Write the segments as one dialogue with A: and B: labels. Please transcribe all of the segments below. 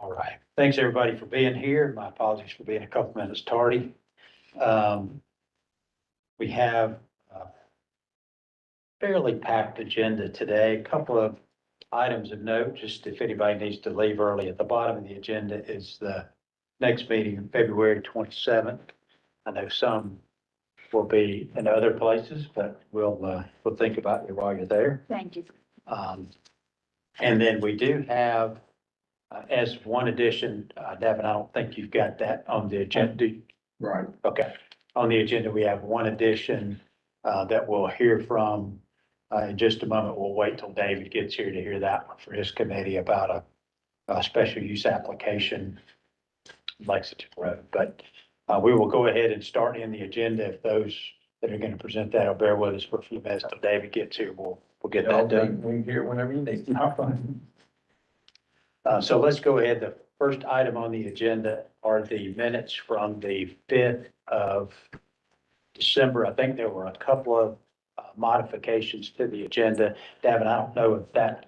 A: All right. Thanks, everybody, for being here. My apologies for being a couple minutes tardy. We have a fairly packed agenda today. A couple of items of note, just if anybody needs to leave early. At the bottom of the agenda is the next meeting, February 27th. I know some will be in other places, but we'll think about you while you're there.
B: Thank you.
A: And then we do have, as one addition, Devin, I don't think you've got that on the agenda.
C: Right.
A: Okay. On the agenda, we have one addition that we'll hear from in just a moment. We'll wait till David gets here to hear that one for his committee about a special use application, Lexington Road. But we will go ahead and start in the agenda. If those that are going to present that will bear with us for a few minutes till David gets here, we'll get that done.
C: We can hear whenever you need.
A: So let's go ahead. The first item on the agenda are the minutes from the 5th of December. I think there were a couple of modifications to the agenda. Davin, I don't know if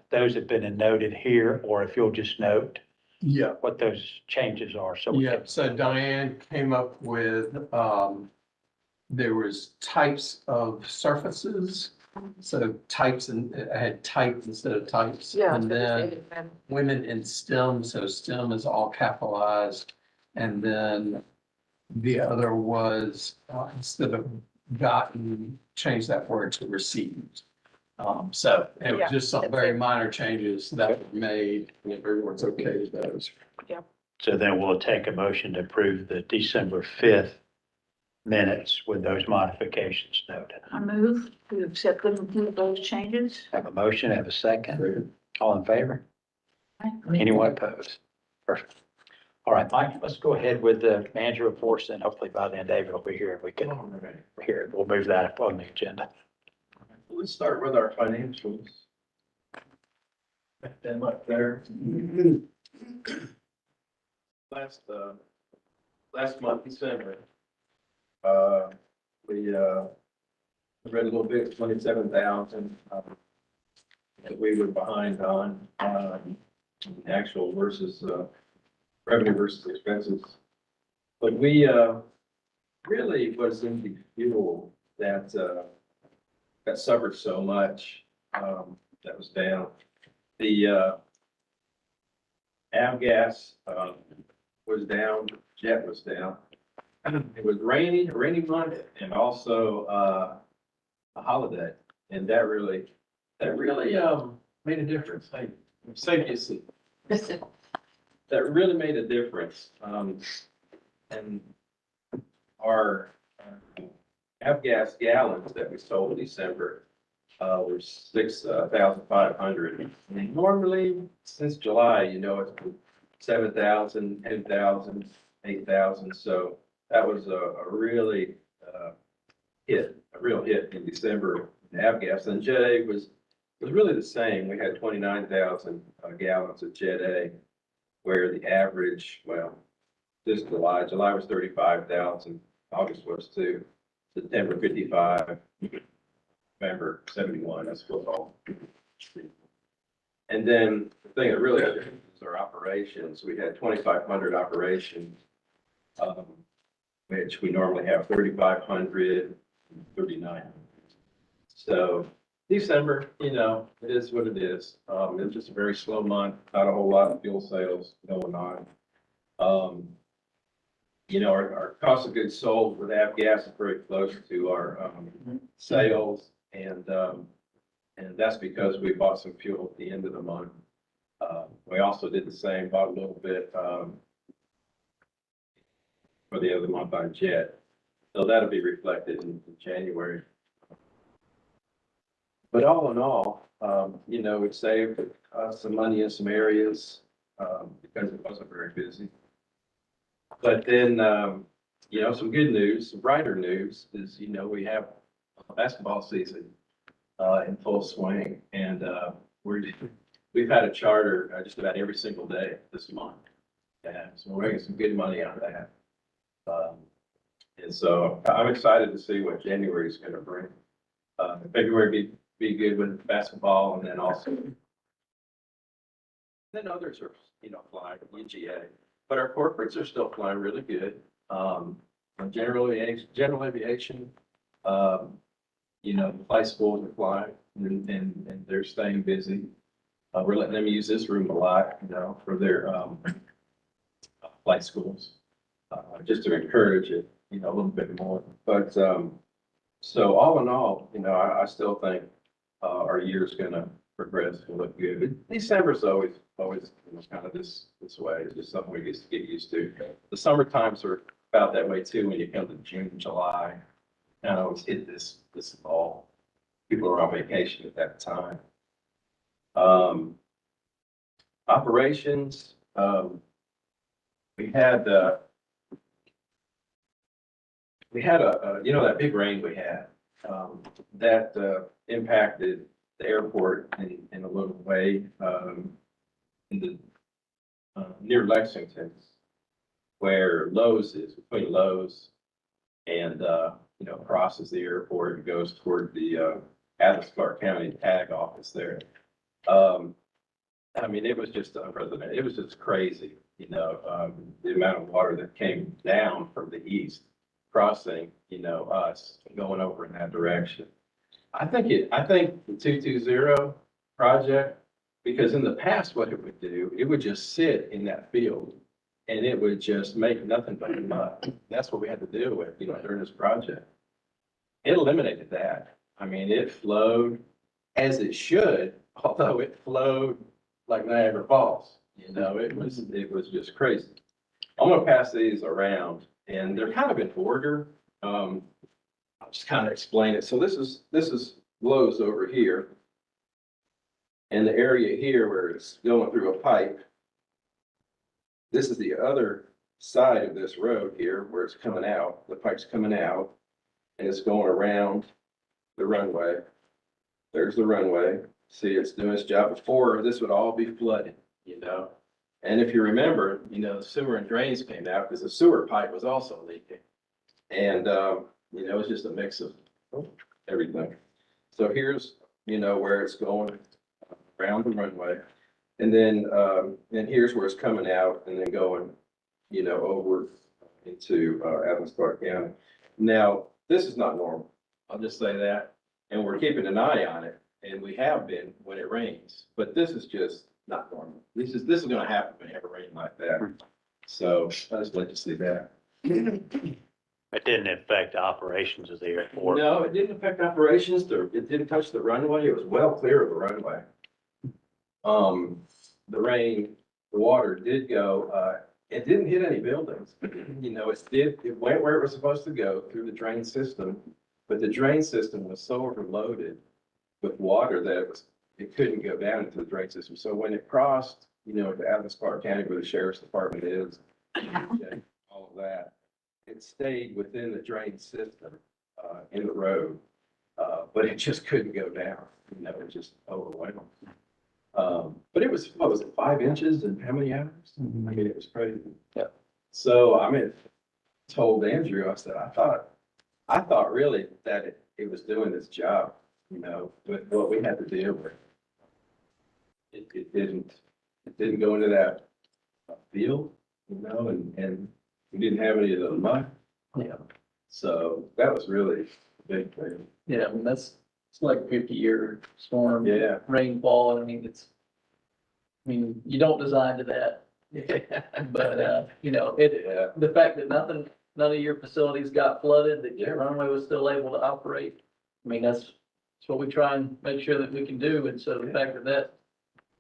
A: those have been noted here or if you'll just note
C: Yeah,
A: what those changes are. So
C: yeah. So Diane came up with, there was types of surfaces. So types, and it had type instead of types.
B: Yeah.
C: And then women in STEM, so STEM is all capitalized. And then the other was, instead of gotten, change that word to received. So it was
B: Yeah,
C: just some
B: that's
C: very
B: it.
C: minor changes that were made, and if everyone's okay with those.
A: So then we'll take a motion to approve the December 5th minutes with those modifications noted.
B: I move to accept them with those changes.
A: Have a motion, have a second. All in favor? Anyone opposed? Perfect. All right, Mike, let's go ahead with the manager reports, and hopefully by then David will be here and we can hear it. We'll move that up on the agenda.
D: Let's start with our financials. Put them up there. Last month, December, we read a little bit, 27,000. That we were behind on, actual versus, revenue versus expenses. But we, really was in the fuel that suffered so much, that was down. The, avgas, was down, jet was down. It was a rainy month, and also, a holiday, and that really made a difference. I say you see, that really made a difference. And our avgas gallons that we sold in December were 6,500. And normally, since July, it's 7,000, 10,000, 8,000. So that was a really a real hit in December. Avgas and Jet A was really the same. We had 29,000 gallons of Jet A, where the average, this July was 35,000, August was 2, September 55, November 71, that's what's all. And then the thing that really is our operations. We had 2,500 operations, which we normally have 3,500, 39. So December, it is what it is. It's just a very slow month, not a whole lot of fuel sales going on. Our cost of goods sold with avgas is very close to our sales, and that's because we bought some fuel at the end of the month. We also did the same, bought a little bit for the other month on jet, so that'll be reflected in January. But all in all, it saved some money in some areas because it wasn't very busy. But then, some good news, some brighter news is, we have basketball season in full swing, and we've had a charter just about every single day this month. And so we're making some good money out of that. And so I'm excited to see what January is going to bring. February be good with basketball, and then also Then others are, flying UGA, but our corporates are still flying really good. General aviation, the flight schools are flying and they're staying busy. We're letting them use this room a lot, for their, flight schools, just to encourage it, a little bit more. But, so all in all, I still think, our year's gonna progress and look good. But December's always, kind of this way. It's just something we just get used to. The summer times are about that way too, when you come to June, July. Kind of always hit this fall. People are on vacation at that time. Operations, we had that big rain we had, that impacted the airport in a little way, in the, near Lexington, where Lowe's is, between Lowe's and, crosses the airport and goes toward the, Athens-Clarke County tag office there. It was just unprecedented. It was just crazy, the amount of water that came down from the east, crossing, us, going over in that direction. I think the 220 project, because in the past, what it would do, it would just sit in that field and it would just make nothing but mud. That's what we had to deal with, during this project. It eliminated that. It flowed as it should, although it flowed like Niagara Falls. It was just crazy. I'm gonna pass these around, and they're kind of in order. I'll just kind of explain it. So this is Lowe's over here, and the area here where it's going through a pipe. This is the other side of this road here where it's coming out. The pipe's coming out, and it's going around the runway. There's the runway. See, it's doing its job. Before, this would all be flooded, And if you remember, the sewer and drains came out because the sewer pipe was also leaking. And, it was just a mix of everything. So here's, where it's going around the runway. And then, here's where it's coming out and then going, over into, Athens-Clarke County. Now, this is not normal. I'll just say that. And we're keeping an eye on it. And we have been when it rains, but this is just not normal. This is gonna happen when you have a rain like that. So I just like to see that.
A: It didn't affect operations of the airport.
D: No, it didn't affect operations. It didn't touch the runway. It was well clear of the runway. The rain, the water did go, it didn't hit any buildings. It went where it was supposed to go through the drain system, but the drain system was so overloaded with water that it couldn't go down into the drain system. So when it crossed, to Athens-Clarke County where the sheriff's department is, all of that, it stayed within the drain system, in the road, but it just couldn't go down. It just overwhelmed. But it was, what was it, 5 inches in how many hours? It was crazy.
C: Yeah.
D: So, told Andrew, I said, I thought really that it was doing its job, with what we had to deal with. It didn't go into that field, and we didn't have any of the mud.
C: Yeah.
D: So that was really a big thing.
C: Yeah, it's like 50-year storm.
D: Yeah.
C: Rainfall, you don't design to that. But,
D: Yeah.
C: the fact that none of your facilities got flooded, that your runway was still able to operate. That's what we try and make sure that we can do. And so the fact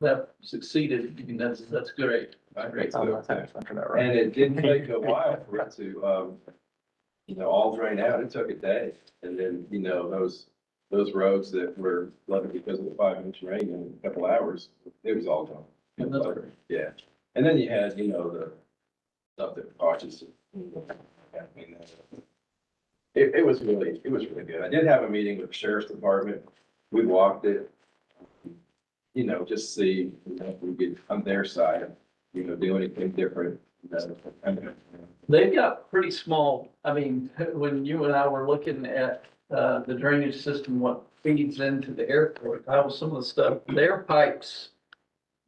C: that succeeded, that's great.
D: Great. And it didn't take a while for it to, all drain out. It took a day. And then, those roads that were flooded because of the 5-inch rain in a couple hours, it was all gone.
C: And that's great.
D: Yeah. And then you had, the stuff that cautious. It was really good. I did have a meeting with the sheriff's department. We walked it, just see, if we could, on their side, do anything different.
C: They've got pretty small, when you and I were looking at the drainage system, what feeds into the airport, how some of the stuff, their pipes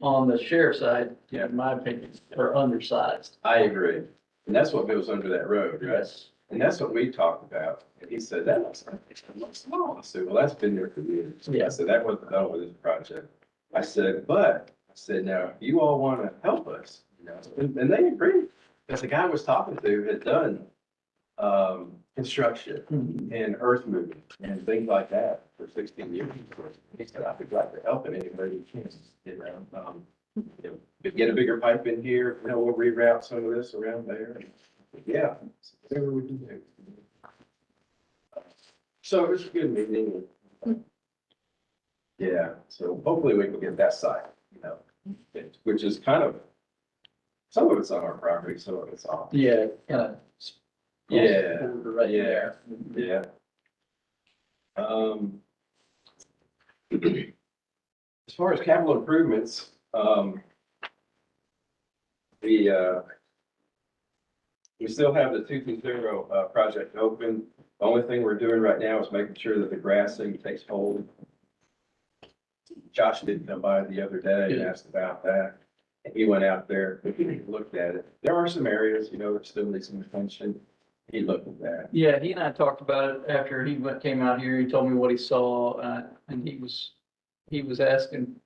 E: on the sheriff's side, in my opinion, are undersized.
D: I agree. And that's what goes under that road, right?
E: Yes.
D: And that's what we talked about. And he said, that looks small. I said, well, that's been there for years.
E: Yeah.
D: I said, that wasn't done with this project. I said, but, I said, now, if you all want to help us, you know, and they agreed. Because the guy I was talking to had done, construction and earth moving and things like that for 16 years. He said, I'd be glad to help in any way we can, you know, get a bigger pipe in here, you know, we'll reroute some of this around there. Yeah, whatever we can do. So it was a good meeting. Yeah, so hopefully we can get that site, you know, which is kind of, some of it's on our property, some of it's off.
E: Yeah, kind of.
D: Yeah,
E: Right
D: yeah.
E: there.
D: Yeah. As far as capital improvements, we still have the 220 project open. The only thing we're doing right now is making sure that the grassing takes hold. Josh did come by the other day and asked about that. And he went out there, looked at it. There are some areas, you know, that still need some attention. He looked at that.
E: Yeah, he and I talked about it after came out here. He told me what he saw, and he was asking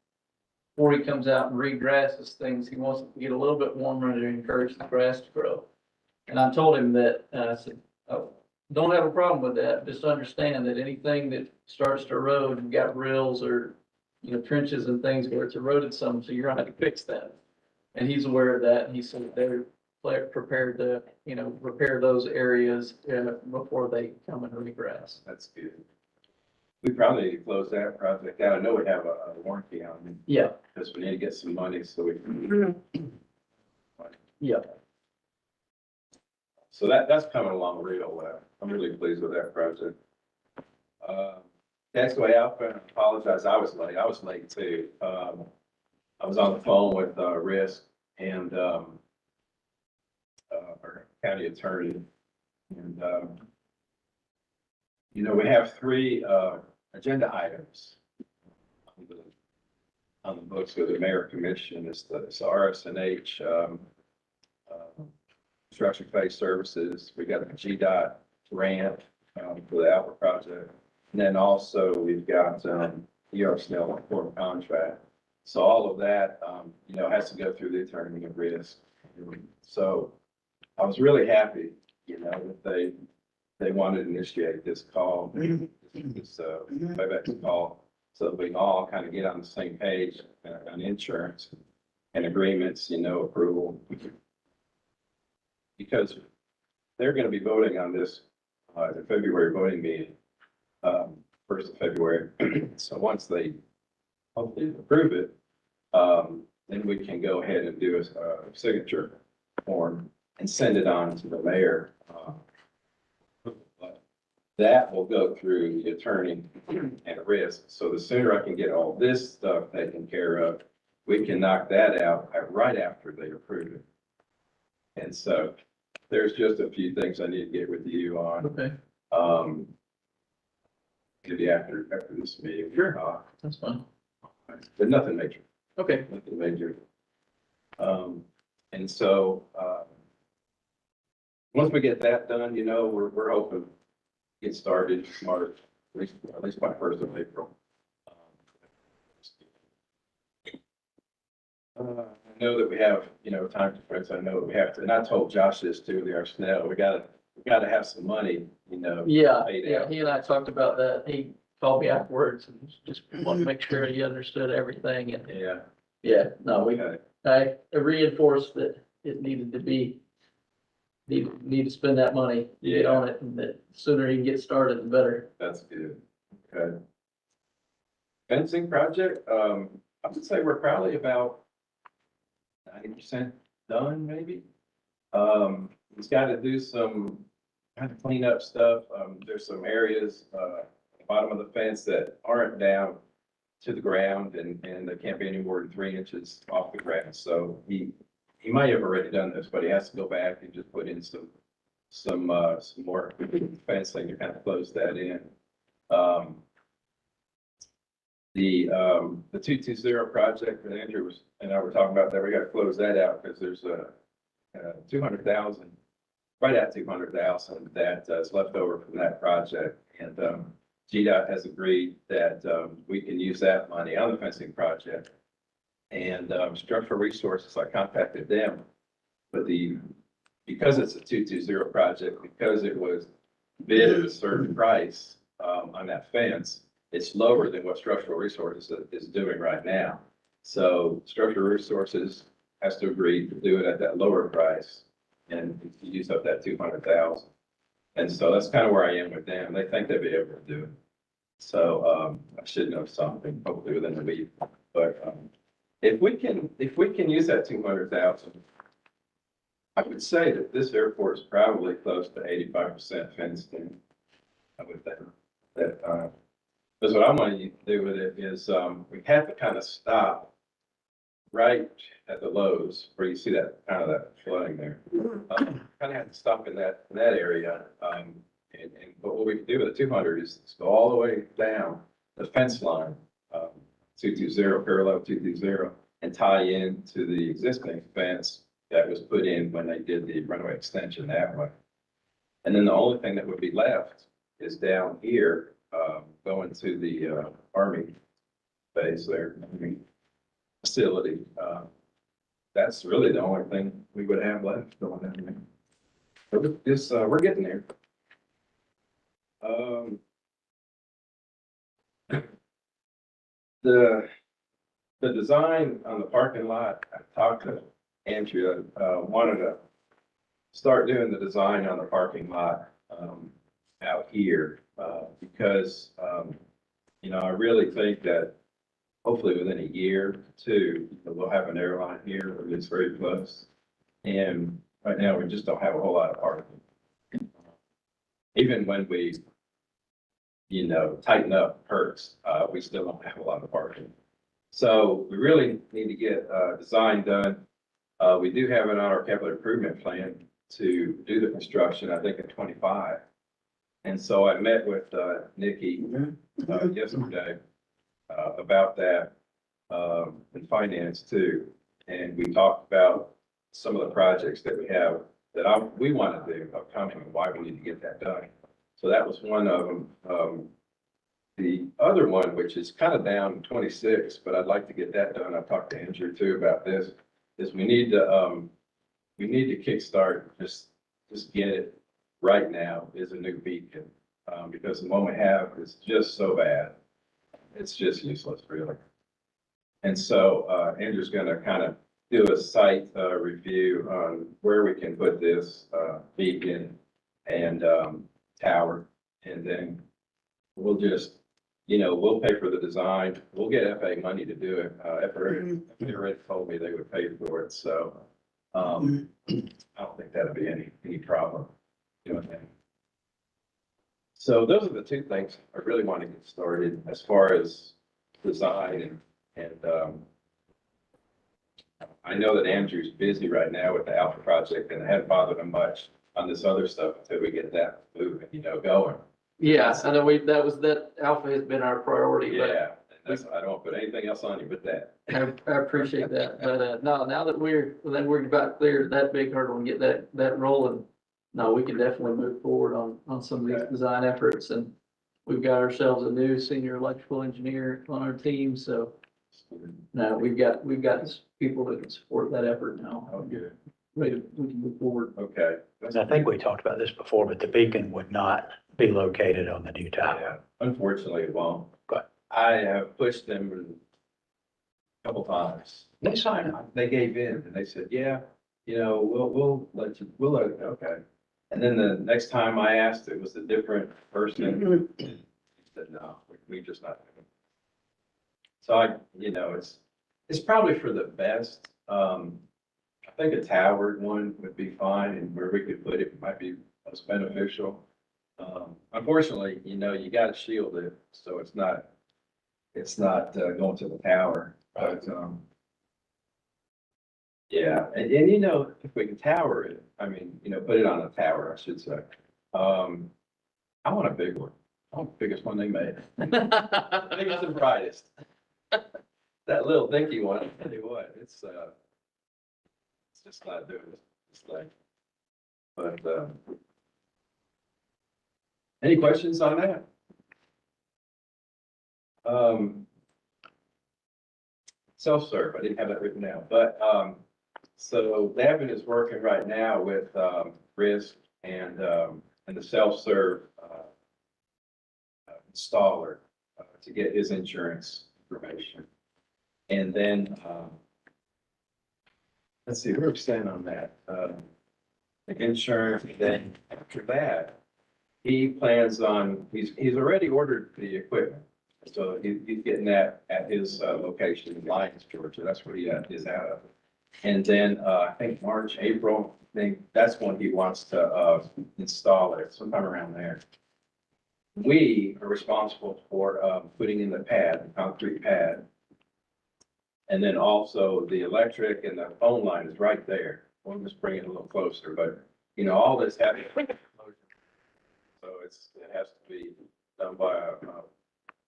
E: before he comes out and regrasses things, he wants it to get a little bit warmer to encourage the grass to grow. And I told him that, I said, oh, don't have a problem with that. Just understand that anything that starts to erode, you've got rills or, trenches and things where it's eroded some, so you're gonna have to fix that. And he's aware of that. And he said they're prepared to, repair those areas before they come and regrass.
D: That's good. We probably need to close that project out. I know we have a warranty on it.
E: Yeah,
D: Because we need to get some money so we can.
E: yeah.
D: So that's coming along real well. I'm really pleased with that project. Taxway Alpha, I apologize, I was late too. I was on the phone with Risk and our county attorney. And we have 3 agenda items on the books with the mayor commission. It's the RSNH construction phase services. We got the GDOT grant for the Alpha project. And then also we've got ER Snell form contract. So all of that, has to go through the attorney and Risk. So I was really happy, that they wanted to initiate this call, this WebEx call, so that we can all kind of get on the same page on insurance and agreements, approval. Because they're going to be voting on this, the February voting meeting, 1st of February. So once they hopefully approve it, then we can go ahead and do a signature form and send it on to the mayor. But that will go through the attorney and Risk. So the sooner I can get all this stuff taken care of, we can knock that out right after they approve it. And so there's just a few things I need to get with you on.
E: Okay,
D: Maybe after this meeting.
E: Sure. that's fine.
D: But nothing major.
E: Okay,
D: Nothing major. And so, once we get that done, we're hoping to get started March, at least by 1st of April. I know that we have, time difference. I know that we have to, and I told Josh this too, the Snell, we gotta have some money,
E: yeah,
D: paid
E: yeah,
D: out.
E: he and I talked about that. He called me afterwards and just wanted to make sure he understood everything and,
D: Yeah.
E: yeah, no,
D: Okay.
E: I reinforced that it needed to be, need to spend that money, get on it, and the sooner he can get started, the better.
D: That's good. Okay. Fencing project, I would say we're probably about 90% done, maybe. He's got to do some kind of clean up stuff. There's some areas, at the bottom of the fence that aren't down to the ground and they can't be any more than 3 inches off the ground. So he might have already done this, but he has to go back and just put in some more fencing to kind of close that in. The 220 project that Andrew was, and I were talking about that, we gotta close that out because there's a 200,000, right at 200,000 that is left over from that project. And GDOT has agreed that we can use that money on the fencing project. And Structural Resources, I contacted them, but because it's a 220 project, because it was bid at a certain price on that fence, it's lower than what Structural Resources is doing right now. So Structural Resources has to agree to do it at that lower price and use up that 200,000. And so that's kind of where I am with them. They think they'll be able to do it. So I should know something hopefully within the week. But if we can use that 200,000, I would say that this airport is probably close to 85% fenced in. I would think that because what I want to do with it is we have to kind of stop right at the lows where you see that kind of that flooding there. Kind of have to stop in that area. But what we can do with the 200 is go all the way down the fence line, 220, parallel 220, and tie into the existing fence that was put in when they did the runway extension that way. And then the only thing that would be left is down here, going to the Army base there, facility. That's really the only thing we would have left going down there. But this, we're getting there. The design on the parking lot, I talked to Andrea, wanted to start doing the design on the parking lot out here because I really think that hopefully within a year or two, we'll have an airline here or it's very close. And right now we just don't have a whole lot of parking. Even when we, tighten up perks, we still don't have a lot of parking. So we really need to get design done. We do have it on our capital improvement plan to do the construction, I think in 25. And so I met with Nikki yesterday about that in finance too. And we talked about some of the projects that we have that we want to do upcoming and why we need to get that done. So that was one of them. The other one, which is kind of down 26, but I'd like to get that done. I've talked to Andrew too about this, is we need to kickstart, just get it right now is a new beacon. Because the one we have is just so bad. It's just useless, really. And so Andrew's going to kind of do a site review on where we can put this beacon and tower. And then we'll just, we'll pay for the design. We'll get FAA money to do it. FAA already told me they would pay for it. So I don't think that'll be any problem doing that. So those are the two things I really want to get started as far as design and I know that Andrew's busy right now with the Alpha project and it hadn't bothered him much on this other stuff until we get that moving, going.
E: Yeah, I know that Alpha has been our priority, but
D: Yeah, I don't want to put anything else on you but that.
E: I appreciate that. But no, now that we're about clear that big hurdle and get that rolling, no, we can definitely move forward on some of these design efforts. And we've got ourselves a new senior electrical engineer on our team, so no, we've got people that can support that effort now.
D: Oh, good.
E: We can move forward.
D: Okay.
A: And I think we talked about this before, but the beacon would not be located on the new tower.
D: Yeah, unfortunately, it won't.
A: Good.
D: I have pushed them a couple times.
A: They signed on.
D: They gave in and they said, yeah, we'll let you, okay. And then the next time I asked, it was a different person. He said, no, we just not. So it's probably for the best. I think a towered one would be fine and where we could put it might be most beneficial. Unfortunately, you got to shield it, so it's not going to the tower. But yeah, and if we can tower it, put it on a tower, I should say. I want a big one. Oh, biggest one they made. Biggest and brightest. That little dinky one, I'll tell you what, it's just not doing it. It's like, but, any questions on that? Self-serve, I didn't have that written down, but, so Davin is working right now with, Risk and the self-serve, installer, to get his insurance information. And then, let's see, where we stand on that, the insurance, then after that, he plans on, he's already ordered the equipment. So he's getting that at his location in Lyons, Georgia. That's where he is out of. And then I think March, April, I think that's when he wants to install it, sometime around there. We are responsible for putting in the pad, the concrete pad. And then also the electric and the phone line is right there. We'll just bring it a little closer, but you know, all this has, so it has to be done by a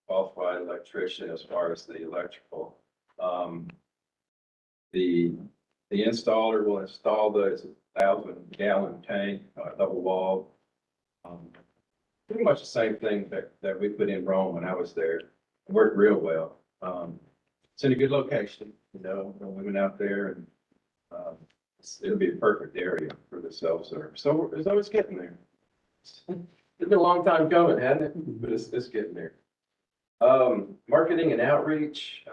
D: qualified electrician as far as the electrical. The installer will install the 1,000-gallon tank, double wall. Pretty much the same thing that we put in Rome when I was there. It worked real well. It's in a good location, you know, the women out there, and it'll be a perfect area for the self-serve. So it's getting there. It's been a long time coming, hasn't it? But it's getting there. Marketing and outreach,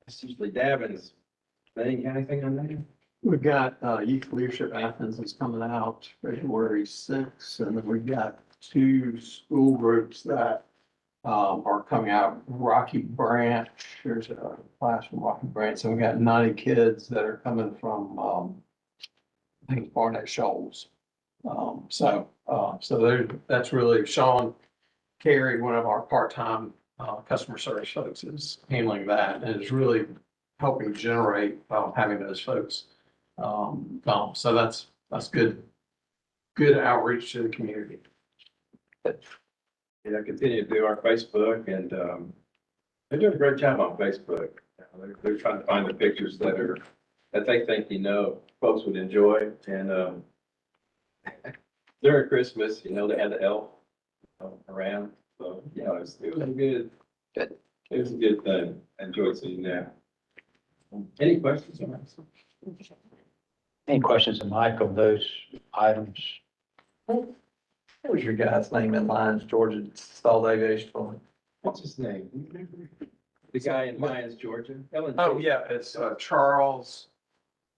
D: it's usually Davin's thing. Got anything on that?
C: We've got Youth Leadership Athens is coming out February 6th, and then we've got 2 school groups that are coming out. Rocky Branch, there's a class from Rocky Branch, so we got 90 kids that are coming from, I think it's Barnett Shoals. So that's really Sean Carey, one of our part-time customer service folks, is handling that and is really helping generate having those folks come. So that's good outreach to the community.
D: Yeah, continue to do our Facebook, and they're doing a great job on Facebook. They're trying to find the pictures that they think, you know, folks would enjoy. And during Christmas, you know, they had the elf around. So, yeah, it was a good. It was a good thing. I enjoyed seeing that. Any questions on that?
A: Any questions of Mike on those items?
F: What was your guy's name in Lyons, Georgia, installed aviation for me?
D: What's his name? The guy in Lyons, Georgia? Ellen.
C: Oh, yeah, it's Charles.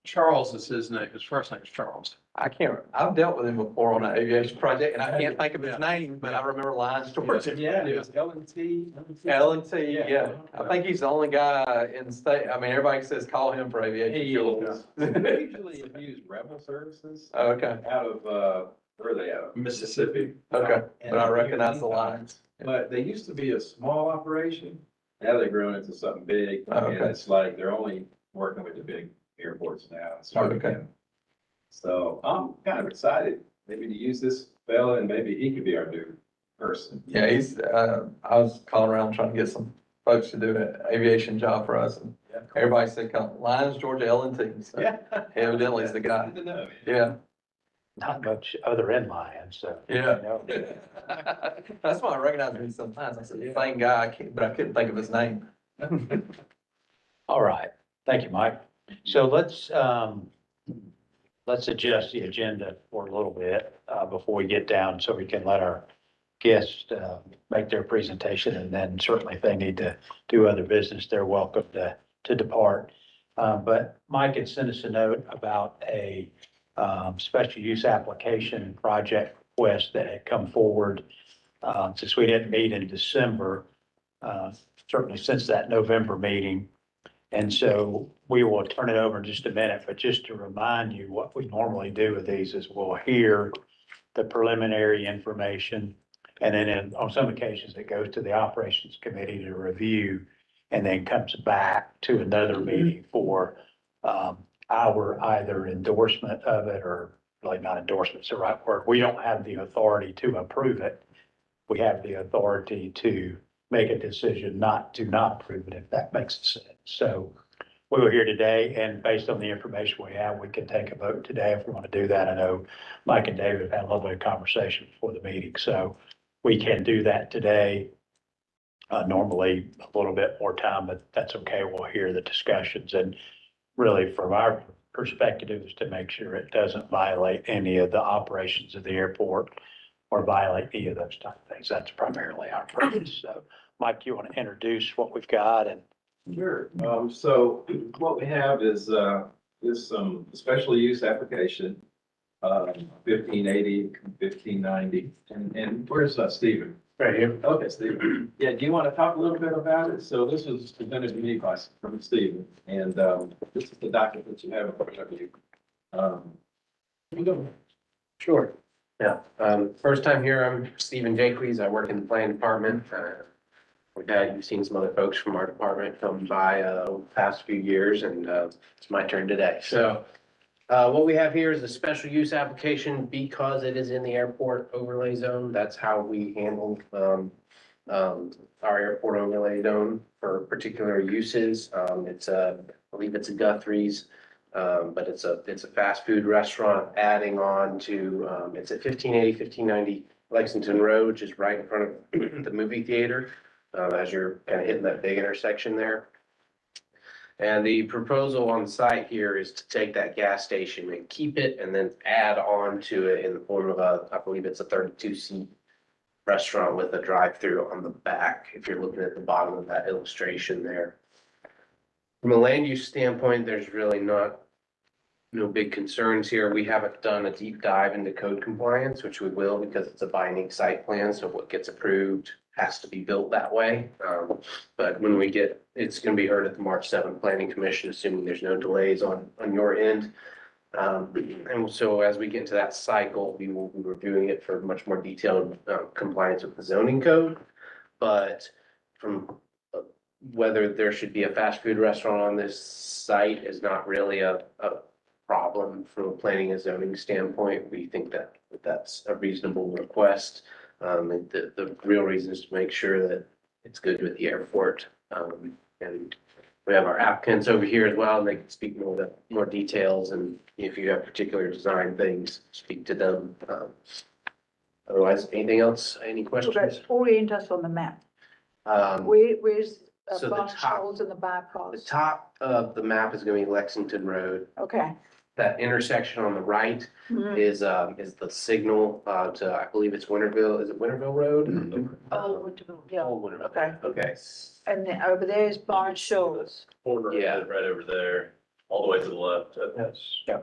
C: Charles is his name. His first name is Charles.
F: I've dealt with him before on an aviation project, and I can't think of his name, but I remember Lyons, Georgia.
D: Yeah, it was Ellen-T.
F: L&T, yeah. I think he's the only guy in the state. I mean, everybody says call him for aviation
D: He
F: fuel.
D: usually used Rebel Services
F: Okay,
D: out of, where are they out of?
C: Mississippi.
F: okay,
D: And
F: but I recognize the lines.
D: But they used to be a small operation. Now they've grown into something big. And
F: Okay.
D: it's like they're only working with the big airports now. It's hard to
F: Okay.
D: get them. So I'm kind of excited maybe to use this fella, and maybe he could be our new person.
F: Yeah, I was calling around trying to get some folks to do an aviation job for us, and
D: Yeah.
F: everybody said, call Lyons, Georgia, L&T. So
D: Yeah.
F: evidently he's the guy.
D: Good to know.
F: Yeah,
A: Not much other in Lyons, so.
F: Yeah.
A: you know.
F: that's why I recognize him sometimes. I said, same guy, but I couldn't think of his name.
A: All right. Thank you, Mike. So let's adjust the agenda for a little bit, before we get down, so we can let our guests, make their presentation, and then certainly if they need to do other business, they're welcome to depart. But Mike had sent us a note about a, special use application project request that had come forward, since we didn't meet in December, certainly since that November meeting. And so we will turn it over in just a minute, but just to remind you, what we normally do with these is we'll hear the preliminary information. And then on some occasions, it goes to the operations committee to review, and then comes back to another meeting for our either endorsement of it, or really not endorsement's the right word. We don't have the authority to approve it. we have the authority to make a decision not to not approve it, if that makes sense. So we were here today, and based on the information we have, we can take a vote today if we want to do that. I know Mike and David have had a little bit of conversation before the meeting, so we can do that today. Normally a little bit more time, but that's okay. We'll hear the discussions, and really from our perspective is to make sure it doesn't violate any of the operations of the airport or violate any of those type of things. That's primarily our purpose. So Mike, you want to introduce what we've got? And
D: Sure. So what we have is some special use application, 1580, 1590, and where's Stephen?
A: right here.
D: Okay, Stephen. Yeah, do you want to talk a little bit about it? So this was presented to me by from Stephen, and this is the document that you have in front of you. You go.
G: Sure. Yeah, first time here, I'm Stephen Jaques. I work in the planning department. You've seen some other folks from our department come by, the past few years, and, it's my turn today. So, what we have here is a special use application because it is in the airport overlay zone. That's how we handle, our airport overlay zone for particular uses. I believe it's a Guthrie's. But it's a fast food restaurant adding on to, it's at 1590 Lexington Road, which is right in front of the movie theater, as you're kind of hitting that big intersection there. And the proposal on site here is to take that gas station and keep it and then add on to it in the form of I believe it's a 32-seat restaurant with a drive-through on the back, if you're looking at the bottom of that illustration there. From a land use standpoint, there's really no big concerns here. We haven't done a deep dive into code compliance, which we will because it's a binding site plan. So what gets approved has to be built that way. But when it's going to be heard at the March 7th Planning Commission, assuming there's no delays on your end. And so as we get into that cycle, we will be reviewing it for much more detailed compliance with the zoning code. But from whether there should be a fast food restaurant on this site is not really a problem from a planning and zoning standpoint. We think that that's a reasonable request. And the real reason is to make sure that it's good with the airport. And we have our applicants over here as well, and they can speak more details. And if you have particular design things, speak to them. Otherwise, anything else? Any questions?
B: Orient us on the map.
G: Um,
B: Where's
G: so the
B: Barnes
G: top-
B: Shoals and the
G: The
B: bypass?
G: top of the map is going to be Lexington Road.
B: Okay.
G: That intersection on the right
B: Mhm.
G: is the signal, to, I believe it's Winterville, is it Winterville Road?
B: Oh, Winterville, yeah,
G: Oh, Winterville.
B: okay.
G: Okay,
B: And then over there is Barnes Shoals.
H: Corner
G: Yeah.
H: right over there, all the way to the left.
A: Yes.
H: Yeah,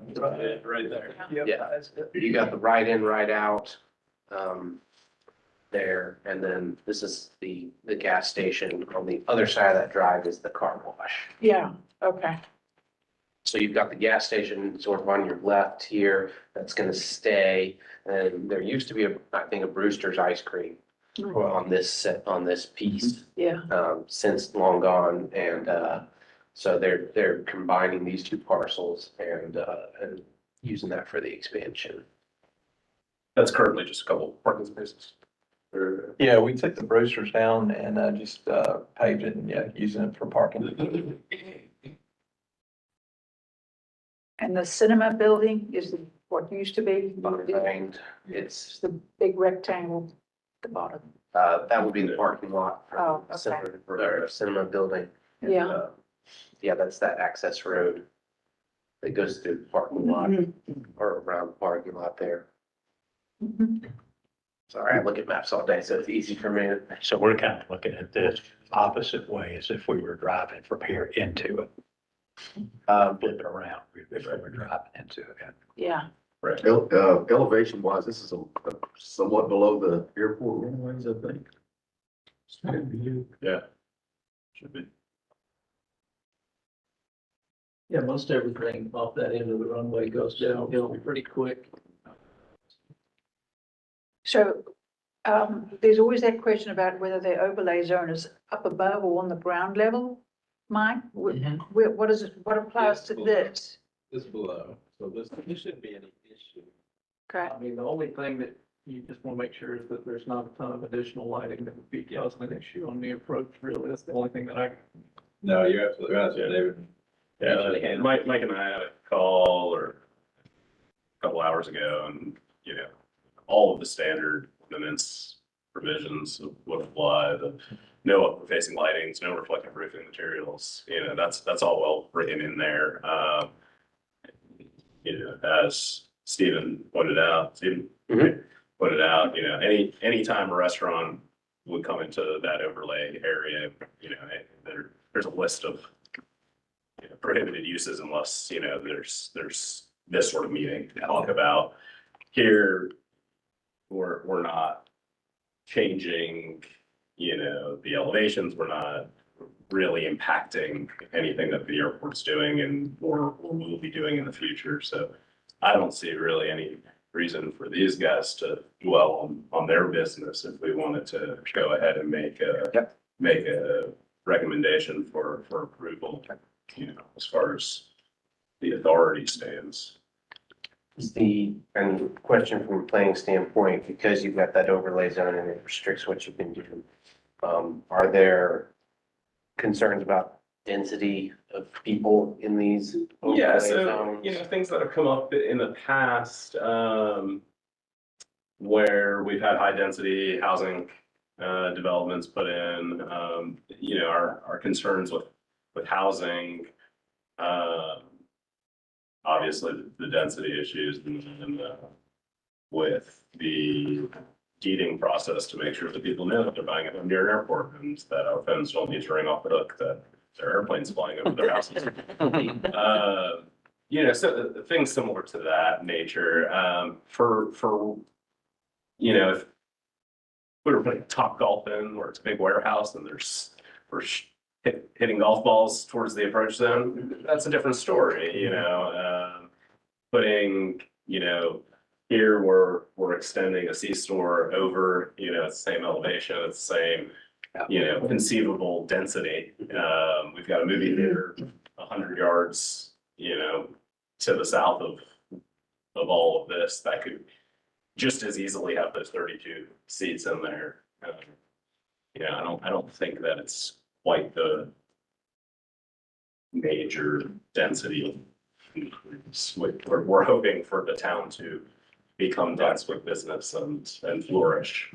H: right there.
G: yeah, you got the right in, right out, there, and then this is the gas station. On the other side of that drive is the car wash.
B: Yeah, okay.
G: So you've got the gas station sort of on your left here, that's gonna stay, and there used to be I think a Brewster's Ice Cream on this piece,
B: Yeah,
G: since long gone, and, so they're combining these two parcels and using that for the expansion.
H: That's currently just a couple parking spaces.
F: Yeah, we took the Brewsters down and just paved it and yeah, using it for parking.
B: and the cinema building is what used to be,
G: Behind,
B: it's
G: it's,
B: the big rectangle at the bottom.
G: that would be the parking lot for
B: Oh,
G: the
B: okay.
G: cinema, for our cinema building. And,
B: Yeah.
G: Yeah, that's that access road that goes through the parking lot
B: Mhm.
G: or around the parking lot there.
B: Mhm.
G: Sorry, I look at maps all day, so it's easy for me.
A: So we're kind of looking at this opposite way as if we were driving from here into it, flip it around, if we were driving into it.
B: Yeah,
I: Elevation wise, this is somewhat below the airport runways, I think.
H: Yeah. Should be.
E: Yeah, most everything off that end of the runway goes downhill pretty quick.
B: so, there's always that question about whether the overlay zone is up above or on the ground level. Mike, what is it, what applies to this?
D: This below, so this shouldn't be any issue.
B: Okay,
E: I mean, the only thing that you just want to make sure that there's not a ton of additional lighting that would be causing an issue on the approach, really. That's the only thing that I.
D: No, you're absolutely right, David.
H: Yeah, Mike and I had a call or a couple hours ago and, all of the standard ordinance provisions would apply, the no upward facing lightings, no reflective roofing materials, that's all well written in there. As Stephen pointed out, anytime a restaurant would come into that overlay area, there's a list of prohibited uses unless, there's this sort of meeting to talk about. Here, we're not changing, the elevations, we're not really impacting anything that the airport's doing and or will be doing in the future. So I don't see really any reason for these guys to dwell on their business if we wanted to go ahead and make a recommendation for approval, as far as the authority stands.
G: And question from a planning standpoint, because you've got that overlay zone and it restricts what you can do. Are there concerns about density of people in these
H: Yeah,
G: overlay
H: so,
G: zones?
H: things that have come up in the past, where we've had high density housing, developments put in, our concerns with housing, obviously the density issues and with the deeding process to make sure that people know that they're buying it near an airport and that our phones don't need to ring off the hook, that there are airplanes flying over their houses. So things similar to that nature, if we were putting Top Golf in where it's a big warehouse and we're hitting golf balls towards the approach zone, that's a different story, putting, here we're extending a C-store over, it's the same elevation, it's the same, conceivable density. We've got a movie theater 100 yards, to the south of all of this that could just as easily have those 32 seats in there. I don't think that it's quite the major density increase. We're hoping for the town to become dense with business and flourish.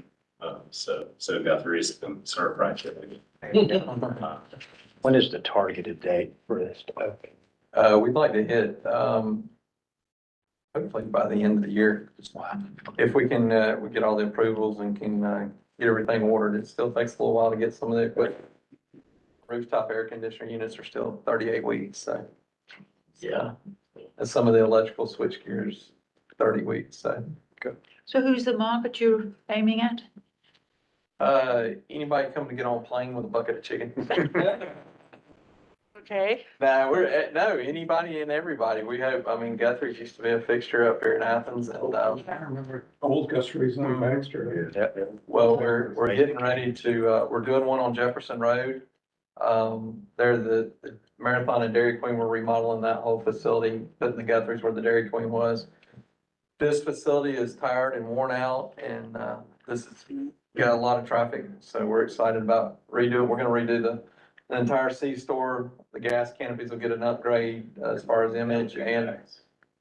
H: So Guthrie's can start practicing.
A: When is the targeted date for this to open?
F: We'd like to hit, hopefully by the end of the year. If we can, we get all the approvals and can, get everything ordered. It still takes a little while to get some of the equipment. Rooftop air conditioner units are still 38 weeks, so. Yeah. And some of the electrical switch gears, 30 weeks, so.
B: So who's the market you're aiming at?
F: Anybody come to get on a plane with a bucket of chicken?
B: Okay.
F: No, anybody and everybody. We hope, Guthrie's used to be a fixture up here in Athens and,
C: I remember old Guthrie's on Baxter.
F: well, we're getting ready to, we're doing one on Jefferson Road. They're the Marathon and Dairy Queen, we're remodeling that whole facility, putting the Guthrie's where the Dairy Queen was. This facility is tired and worn out and, this has got a lot of traffic, so we're excited about redoing. We're gonna redo the entire C-store. The gas canopies will get an upgrade as far as image and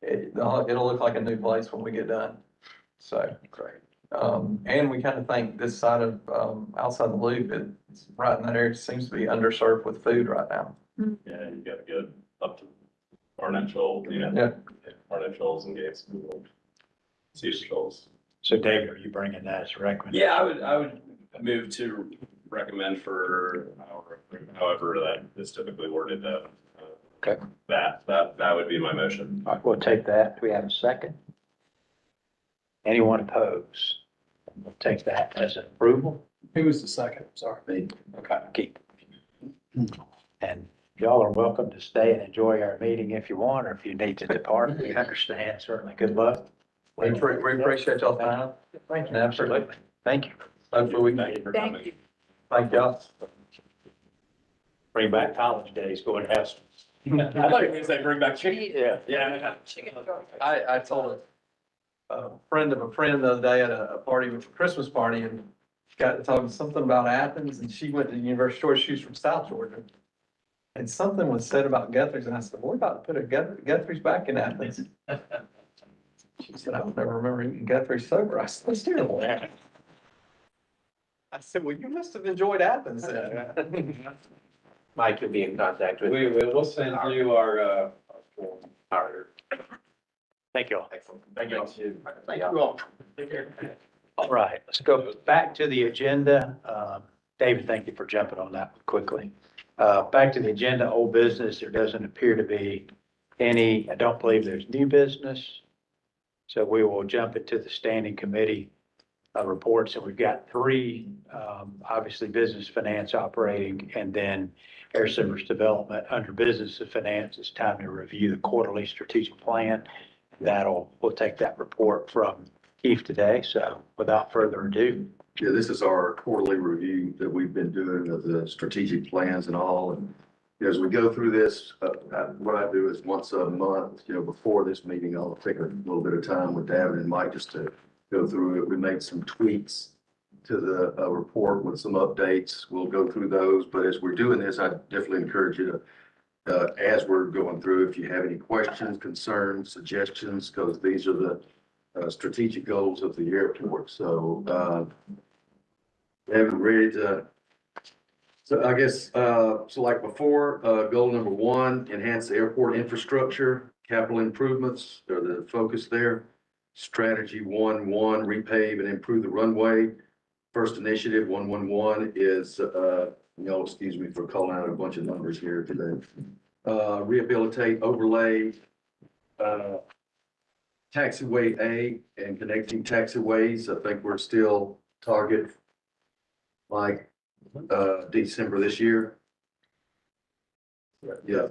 F: it'll look like a new place when we get done. So.
A: Great.
F: And we kind of think this side of, outside the loop, it's right in that area, seems to be underserved with food right now.
H: Yeah, you gotta get up to Barnett Shoals,
F: Yeah.
H: Barnett Shoals and Gates, Cedar Shoals.
A: So David, are you bringing that as a recommendation?
H: Yeah, I would move to recommend for however that is typically worded,
A: Okay.
H: that would be my motion.
A: All right, we'll take that. Do we have a second? Anyone opposed? We'll take that as an approval.
C: Who was the second? Sorry.
A: Okay, keep. And y'all are welcome to stay and enjoy our meeting if you want, or if you need to depart, we understand, certainly. Good luck.
F: We appreciate y'all's time.
A: Thank you.
F: Absolutely.
A: Thank you.
F: Hopefully we can,
H: Thank you for
B: Thank
H: coming.
B: you.
F: thank y'all.
A: Bring back college days, go and have some.
H: I thought you were gonna say bring back chicken.
A: Yeah.
H: Yeah.
F: I told friend of a friend the other day at a party, a Christmas party, and got to talking something about Athens, and she went to the University of Georgia. She was from South Georgia. And something was said about Guthrie's, and I said, we're about to put a Guthrie's back in Athens. She said, I don't ever remember eating Guthrie's sober. I said, that's terrible. I said, well, you must have enjoyed Athens then.
G: Mike could be in contact with.
D: We'll send you our
A: Thank you all.
G: Thank you.
E: Thank you all. Take care.
A: All right, let's go back to the agenda. David, thank you for jumping on that quickly. Back to the agenda, old business, there doesn't appear to be any, I don't believe there's new business. So we will jump into the standing committee reports, and we've got three, obviously business, finance, operating, and then air service development. Under business and finance, it's time to review the quarterly strategic plan. We'll take that report from Keith today. So without further ado.
I: Yeah, this is our quarterly review that we've been doing of the strategic plans and all. And as we go through this, what I do is once a month, before this meeting, I'll take a little bit of time with David and Mike just to go through it. We made some tweaks to the report with some updates. We'll go through those. But as we're doing this, I definitely encourage you to, as we're going through, if you have any questions, concerns, suggestions, because these are the strategic goals of the airport. So, David, ready to, so I guess, so like before, goal number one, enhance the airport infrastructure, capital improvements are the focus there. Strategy 1.1, repave and improve the runway. First initiative 1.1 is, excuse me for calling out a bunch of numbers here today. Rehabilitate, overlay, taxiway A and connecting taxiways. I think we're still target like December this year. Yeah.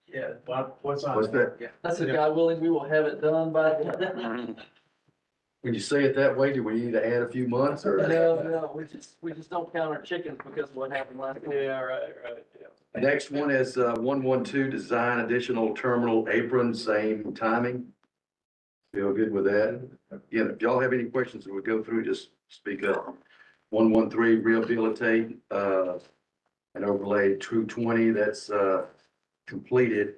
D: Yeah. What's on?
I: What's that?
E: I said, God willing, we will have it done by then.
I: When you say it that way, do we need to add a few months or?
E: No, we just don't count our chickens because of what happened last year.
D: Yeah, right.
I: The next one is 1.12, design additional terminal apron, same timing. Feel good with that? Again, if y'all have any questions that we go through, just speak up. 1.13, rehabilitate, and overlay 220, that's, completed.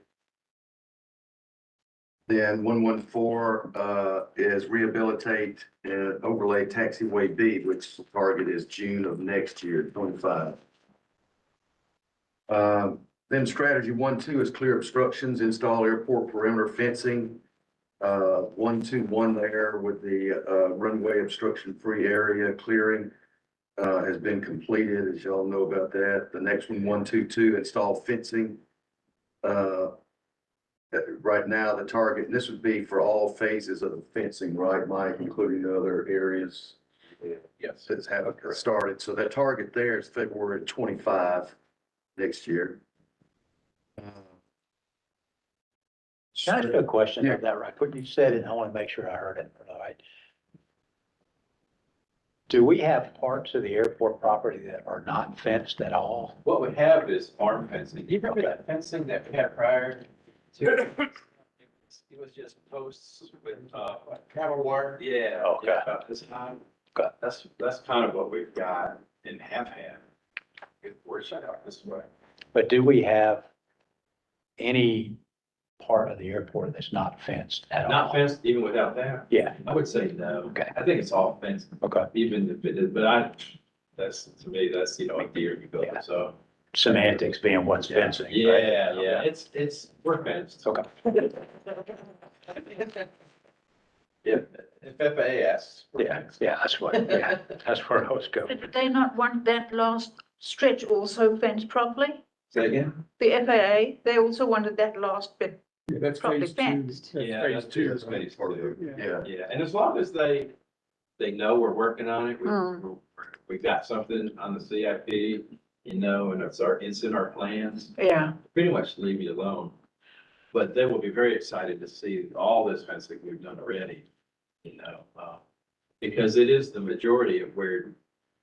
I: Then 1.14, is rehabilitate and overlay taxiway B, which the target is June of next year, 25. Then strategy 1.2 is clear obstructions, install airport perimeter fencing. 1.21 there with the runway obstruction-free area clearing has been completed, as y'all know about that. The next one, 1.22, install fencing. Right now, the target, and this would be for all phases of the fencing, right, Mike, including the other areas.
D: Yes.
I: That haven't started. So that target there is February 25 next year.
A: Can I ask you a question
I: Yeah.
A: of that, right? What you said, and I want to make sure I heard it right. Do we have parts of the airport property that are not fenced at all?
D: What we have is farm fencing. Do you remember that fencing that we had prior to? It was just posts with, cattle wire. Yeah.
A: Okay.
D: Yeah, about this time.
A: Okay.
D: That's kind of what we've got and have had. We're shut out this way.
A: But do we have any part of the airport that's not fenced at all?
D: Not fenced even without that?
A: Yeah,
D: I would say no.
A: Okay.
D: I think it's all fenced,
A: okay.
D: even if it is, but that's, to me, that's, a deer you built,
A: Yeah.
D: so.
A: Semantics being what's fencing. right?
D: Yeah, it's, we're fenced.
A: Okay.
D: If FAA asks. we're
A: Yeah,
D: fenced.
A: that's where I was going.
B: Did they not want that last stretch also fenced properly?
D: Say again?
B: The FAA, they also wanted that last bit
C: That's
B: properly
C: phase two.
B: fenced.
D: Yeah,
C: Phase
D: that's
C: two.
D: that's phase
I: Part of
D: two.
I: it. Yeah.
D: Yeah, and as long as they know we're working on it, we've got something on the CIP, and it's in our plans,
B: Yeah,
D: pretty much leave you alone. But they will be very excited to see all this fencing we've done already, because it is the majority of where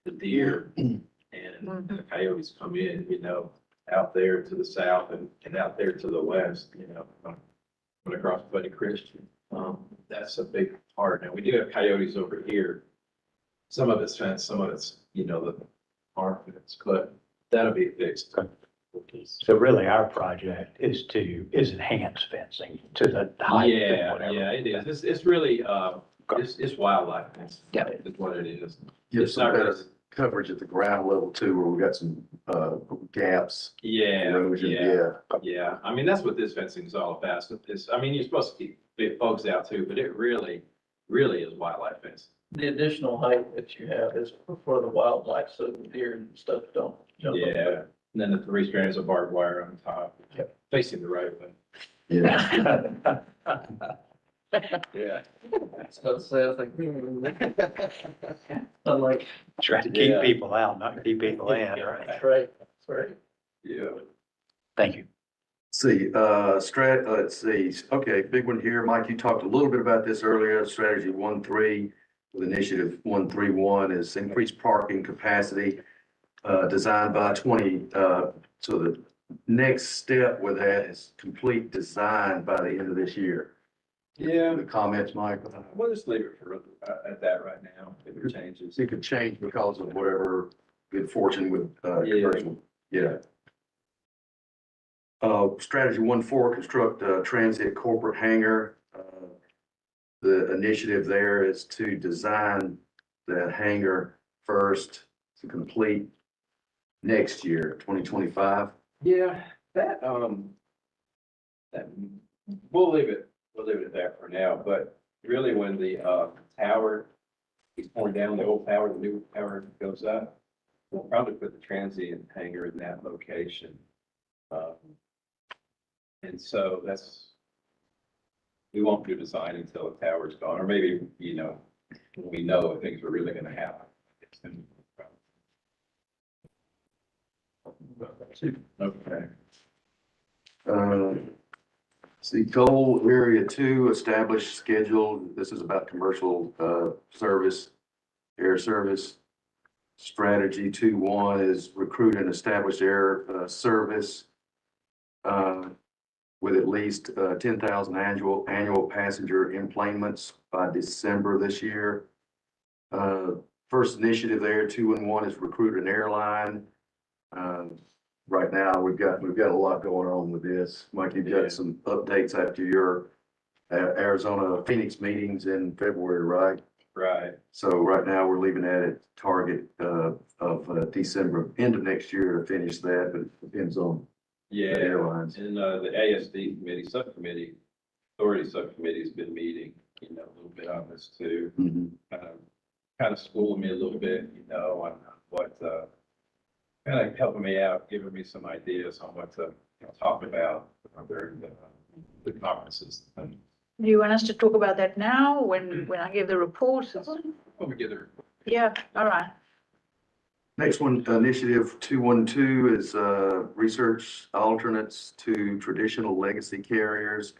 D: the deer and the coyotes come in, out there to the south and out there to the west, went across Buddy Christian. That's a big part. Now, we do have coyotes over here. Some of it's fenced, some of it's, the farm fence, but that'll be fixed.
A: So really our project is enhance fencing to the height. and
D: Yeah,
A: whatever.
D: yeah, it is. It's really, it's wildlife. It's,
A: Yeah.
D: is what it is.
I: Give
D: It's
I: some
D: not
I: better
D: really-
I: coverage at the ground level too, where we got some, gaps.
D: Yeah,
I: Erosion,
D: yeah, yeah. I mean, that's what this fencing is all about. So this, I mean, you're supposed to keep big folks out too, but it really, really is wildlife fence.
E: The additional height that you have is for the wildlife, so the deer and stuff don't jump. up.
D: Yeah, and then the 3 strands of barbed wire on top, facing the right way.
I: Yeah.
D: Yeah.
E: So, I think. I'm like,
A: Try to keep
D: Yeah.
A: people out, not keep people in, right?
E: that's right, that's right.
D: Yeah.
A: Thank you.
I: See, let's see, okay, big one here. Mike, you talked a little bit about this earlier. Strategy 1.3 with initiative 1.3.1 is increased parking capacity, designed by 20, so the next step with that is complete design by the end of this year.
D: Yeah,
I: The comments, Mike?
D: we'll just leave it for, at that right now, if it changes.
I: It could change because of whatever good fortune with,
D: Yeah.
I: commercial, yeah. Strategy 1.4, construct a transit corporate hangar. The initiative there is to design the hangar first to complete next year, 2025.
D: Yeah, that, we'll leave it at that for now, but really when the, tower is torn down, the old tower, the new tower goes up, we'll probably put the transient hangar in that location. And so we won't do design until the tower's gone, or maybe, when we know if things are really gonna happen. Okay.
I: See, goal area 2, establish schedule. This is about commercial, service, air service. Strategy 2.1 is recruit and establish air, service. With at least 10,000 annual passenger enplanements by December this year. First initiative there, 2.1 is recruit an airline. Right now, we've got a lot going on with this. Mike, you've
D: Yeah.
I: got some updates after your Arizona Phoenix meetings in February, right?
D: Right.
I: So right now, we're leaving that at target of December, end of next year to finish that, but it depends on the
D: Yeah.
I: airlines.
D: And, the ASD authority subcommittee's been meeting, a little bit on this too.
I: Mhm.
D: Kind of schooling me a little bit, on what, kind of helping me out, giving me some ideas on what to talk about during the conferences. And
B: Do you want us to talk about that now, when I give the report?
D: put together.
B: Yeah, all right.
I: Next one, initiative 2.12 is research alternates to traditional legacy carriers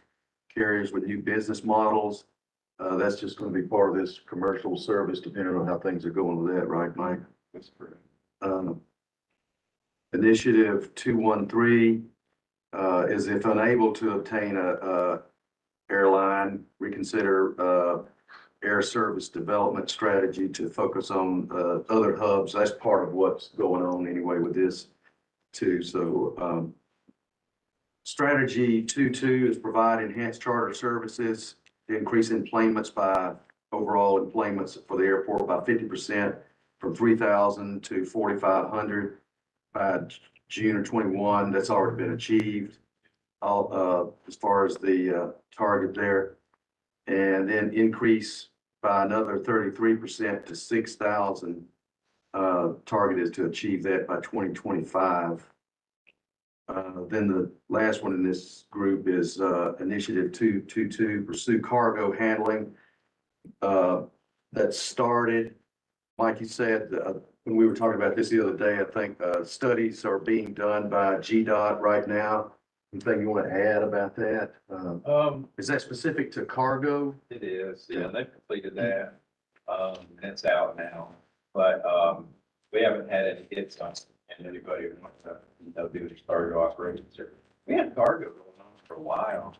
I: with new business models. That's just going to be part of this commercial service, depending on how things are going with that, right, Mike?
D: That's correct.
I: Initiative 2.13 is if unable to obtain a airline, reconsider air service development strategy to focus on other hubs. That's part of what's going on anyway with this too. So strategy 2.2 is provide enhanced charter services, increase enplanements by overall enplanements for the airport by 50% from 3,000 to 4,500 by June of 21. That's already been achieved. As far as the target there, and then increase by another 33% to 6,000. Target is to achieve that by 2025. Then the last one in this group is initiative 2.22, pursue cargo handling. That started, like you said, when we were talking about this the other day, I think studies are being done by GDOT right now. Anything you want to add about that? Is that specific to cargo?
D: It is, yeah, they've completed that. It's out now, but, we haven't had any hits on it, and anybody who wants to, do their cargo operations. We had cargo going on for a while.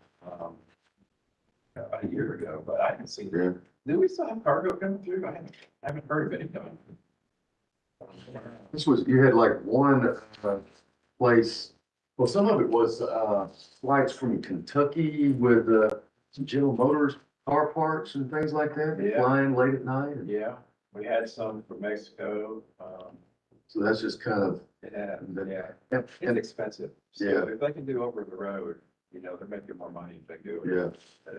D: about a year ago, but I haven't seen,
I: Yeah.
D: do we still have cargo coming through? I haven't heard of any coming.
I: This was, you had like one place, well, some of it was flights from Kentucky with some General Motors car parts and things like that,
D: Yeah.
I: flying late at night. And
D: Yeah, we had some from Mexico.
I: so that's just kind of,
D: Yeah, yeah,
I: and,
D: it's expensive. So
I: Yeah.
D: if they can do over the road, they're making more money if they do it.
I: Yeah.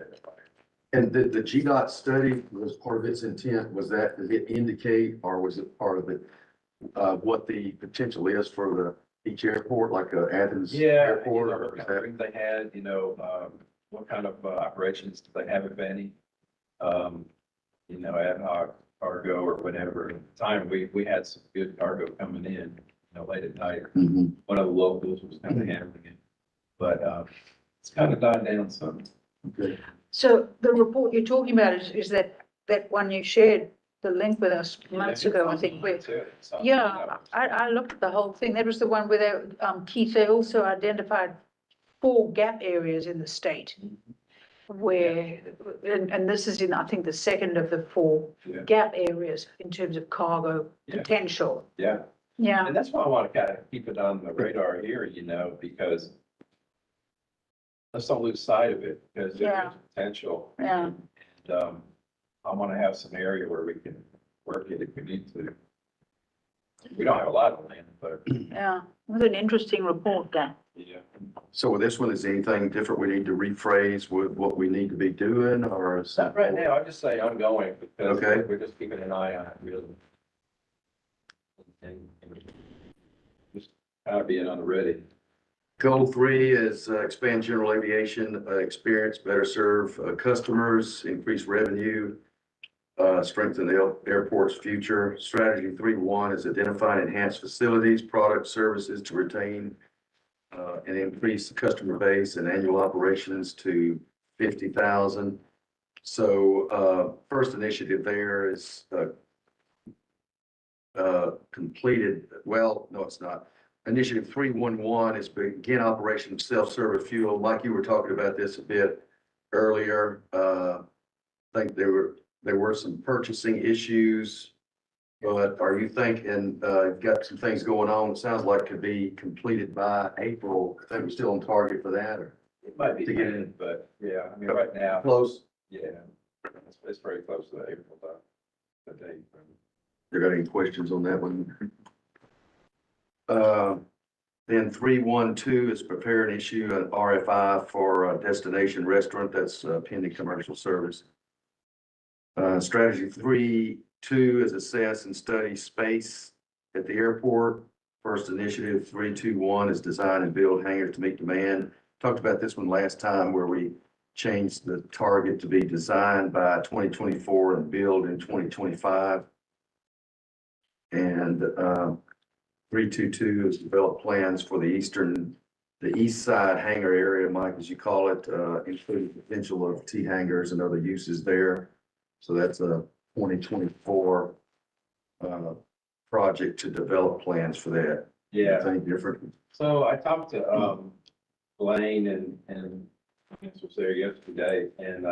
I: And the GDOT study was part of its intent, was that, did it indicate, or was it part of it, what the potential is for each airport, like Athens
D: Yeah,
I: Airport? Or
D: what
I: is
D: kind of
I: that,
D: room they had, what kind of operations do they have, if any? Ad hoc cargo or whatever. At the time, we had some good cargo coming in, late at night.
I: Mhm.
D: One of the locals was kind of handling it. But it's kind of died down some.
I: Okay.
B: So the report you're talking about is that one you shared the link with us months ago, I think, where, yeah, I looked at the whole thing. That was the one where they, Keith, they also identified 4 gap areas in the state where, and this is in, I think, the second of the 4
D: Yeah.
B: gap areas in terms of cargo
D: Yeah.
B: potential.
D: Yeah.
B: Yeah,
D: And that's why I want to kind of keep it on the radar here, because let's don't lose sight of it, because
B: Yeah.
D: there's potential.
B: yeah.
D: And, I want to have some area where we can work it if we need to. We don't have a lot of land, but
B: Yeah, it was an interesting report, Dan.
D: yeah.
I: So with this one, is anything different we need to rephrase with what we need to be doing, or is?
D: Not right now, I just say ongoing, because
I: Okay.
D: we're just keeping an eye on it, really. And just kind of being on the ready.
I: Goal 3 is expand general aviation experience, better serve customers, increase revenue, strengthen the airport's future. Strategy 3.1 is identify and enhance facilities, products, services to retain and increase the customer base and annual operations to 50,000. So first initiative there is completed. Well, no, it's not. Initiative 3.1.1 is begin operation of self-service fuel. Mike, you were talking about this a bit earlier. I think there were some purchasing issues. But are you thinking, you've got some things going on, it sounds like could be completed by April? I think we're still on target for that, or
D: It might be
I: To get
D: late, but yeah, I mean, right now,
I: close?
D: yeah, it's very close to the April, the date.
I: You got any questions on that one? Then 3.1.2 is prepare and issue an RFI for a destination restaurant that's pending commercial service. Strategy 3.2 is assess and study space at the airport. First initiative 3.2.1 is design and build hangars to meet demand. Talked about this one last time where we changed the target to be designed by 2024 and build in 2025. And 3.2.2 is develop plans for the east side hangar area, Mike, as you call it, including potential of T hangars and other uses there. So that's a 2024 project to develop plans for that.
D: Yeah,
I: Anything different?
D: so I talked to, Blaine and was there yesterday, and,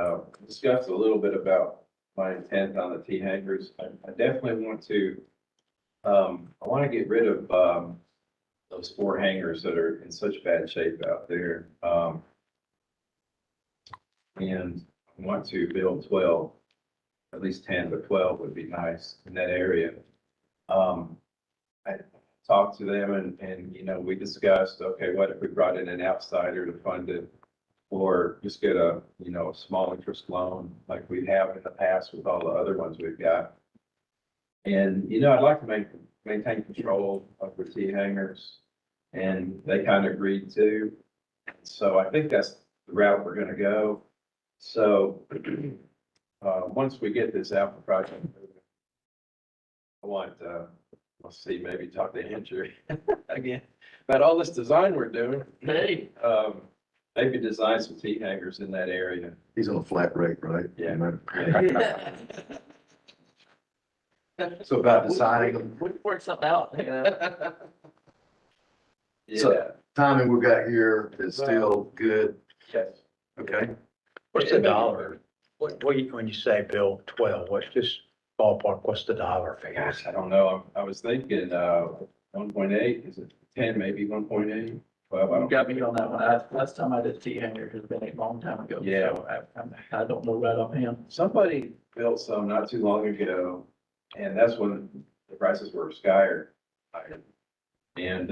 D: discussed a little bit about my intent on the T hangars. I definitely want to, I want to get rid of, those 4 hangars that are in such bad shape out there. And I want to build 12, at least 10 to 12 would be nice in that area. I talked to them and we discussed, okay, what if we brought in an outsider to fund it? Or just get a small interest loan like we have in the past with all the other ones we've got. And, I'd like to maintain control of the T hangars, and they kind of agreed to. So I think that's the route we're gonna go. So, once we get this Alpha project, I want, let's see, maybe talk to Andrew again about all this design we're doing.
E: Hey.
D: Maybe design some T hangars in that area.
I: He's on a flat rate, right?
D: Yeah.
I: So about deciding,
E: We can work something out,
I: So-
D: Yeah,
I: timing we've got here is still good,
D: yes.
I: okay?
A: What's the dollar? When you say Bill 12, what's just ballpark, what's the dollar figure?
D: Gosh, I don't know. I was thinking, 1.8, is it 10, maybe 1.8? Well, I
E: You
D: don't.
E: got me on that one. Last time I did T-hanger has been a long time ago.
D: Yeah.
E: So I don't know right offhand.
D: Somebody built some not too long ago, and that's when the prices were sky high. And,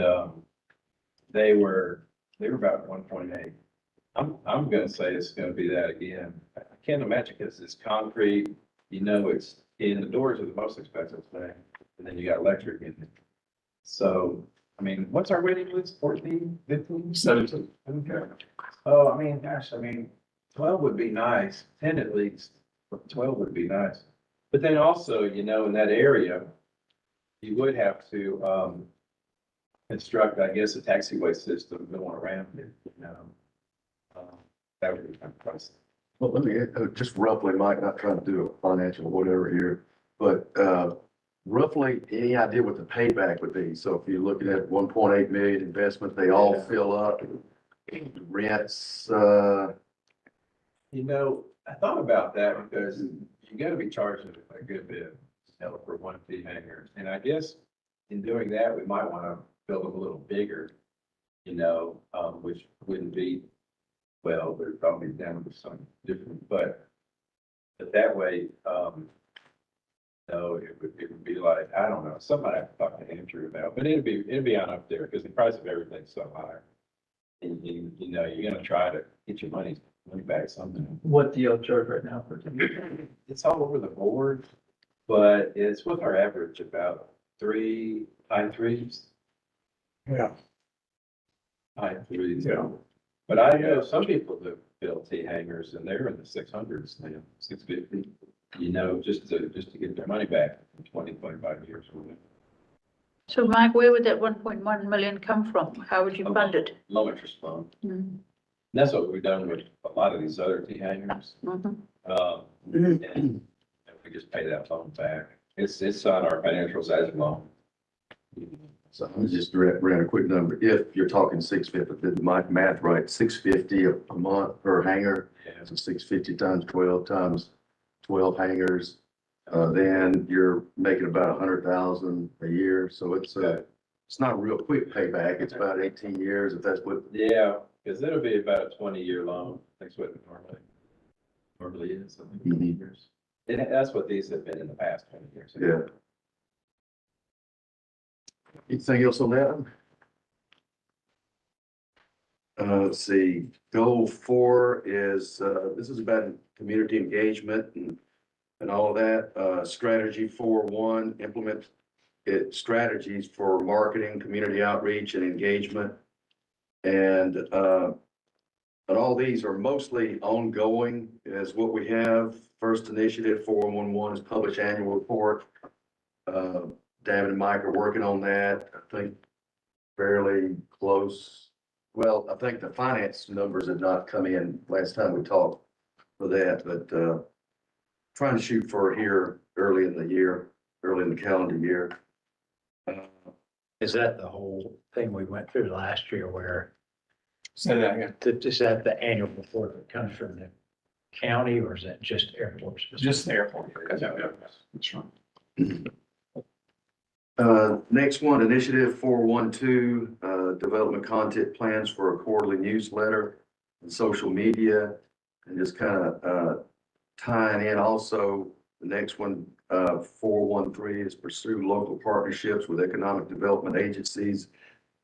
D: they were about 1.8. I'm gonna say it's gonna be that again. I can't imagine, because it's concrete, it's, and the doors are the most expensive thing, and then you got electric in it. So, I mean, what's our waiting list, 14, 15?
C: 17.
D: Okay. Oh, I mean, gosh, 12 would be nice, 10 at least, but 12 would be nice. But then also, in that area, you would have to, construct, I guess, a taxiway system going around it, that would be kind of pricey.
I: Well, let me, just roughly, Mike, not trying to do a financial whatever here, but, roughly, any idea what the payback would be? So if you're looking at 1.8 million investment, they all fill up, rents,
D: I thought about that because you gotta be charging a good bit, for one T hanger. And I guess in doing that, we might wanna build them a little bigger, which wouldn't be, well, they're probably down to some different, but that way, no, it would be like, I don't know, somebody I have to talk to Andrew about, but it'd be on up there because the price of everything's so high. And, you're gonna try to get your money back somehow.
E: What do y'all charge right now for T-hanger?
D: It's all over the board, but it's with our average about high threes.
E: Yeah.
D: High threes.
E: Yeah.
D: But I know some people that build T hangers and they're in the 600s now, 650, just to get their money back in 20-25 years.
B: So Mike, where would that 1.1 million come from? How would you fund it?
D: Low interest loan.
B: Mm,
D: That's what we've done with a lot of these other T hangers.
B: mhm.
D: And we just pay that loan back. It's on our financials as a loan.
I: so I just ran a quick number. If you're talking 650, did my math right, 650 a month per hanger.
D: Yeah.
I: So 650 times 12 times 12 hangers, then you're making about 100,000 a year. So it's not a real quick payback. It's about 18 years if that's what.
D: Yeah, because it'll be about a 20-year loan. That's what it normally is, I think, 20 years. And that's what these have been in the past 20 years.
I: Yeah. Anything else on that? Let's see, goal 4 is, this is about community engagement and all of that. Strategy 4.1, implement strategies for marketing, community outreach and engagement. And, but all these are mostly ongoing is what we have. First initiative 4.1.1 is publish annual report. David and Mike are working on that. I think fairly close. Well, I think the finance numbers had not come in last time we talked for that, but trying to shoot for here early in the calendar year.
A: Is that the whole thing we went through last year where,
C: Say that again.
A: is that the annual report that comes from the county or is that just airports?
C: Just the airport.
D: Yeah, yeah.
C: That's right.
I: Next one, initiative 4.1.2, development content plans for a quarterly newsletter and social media. And just kind of tying in also, the next one, 4.1.3 is pursue local partnerships with economic development agencies,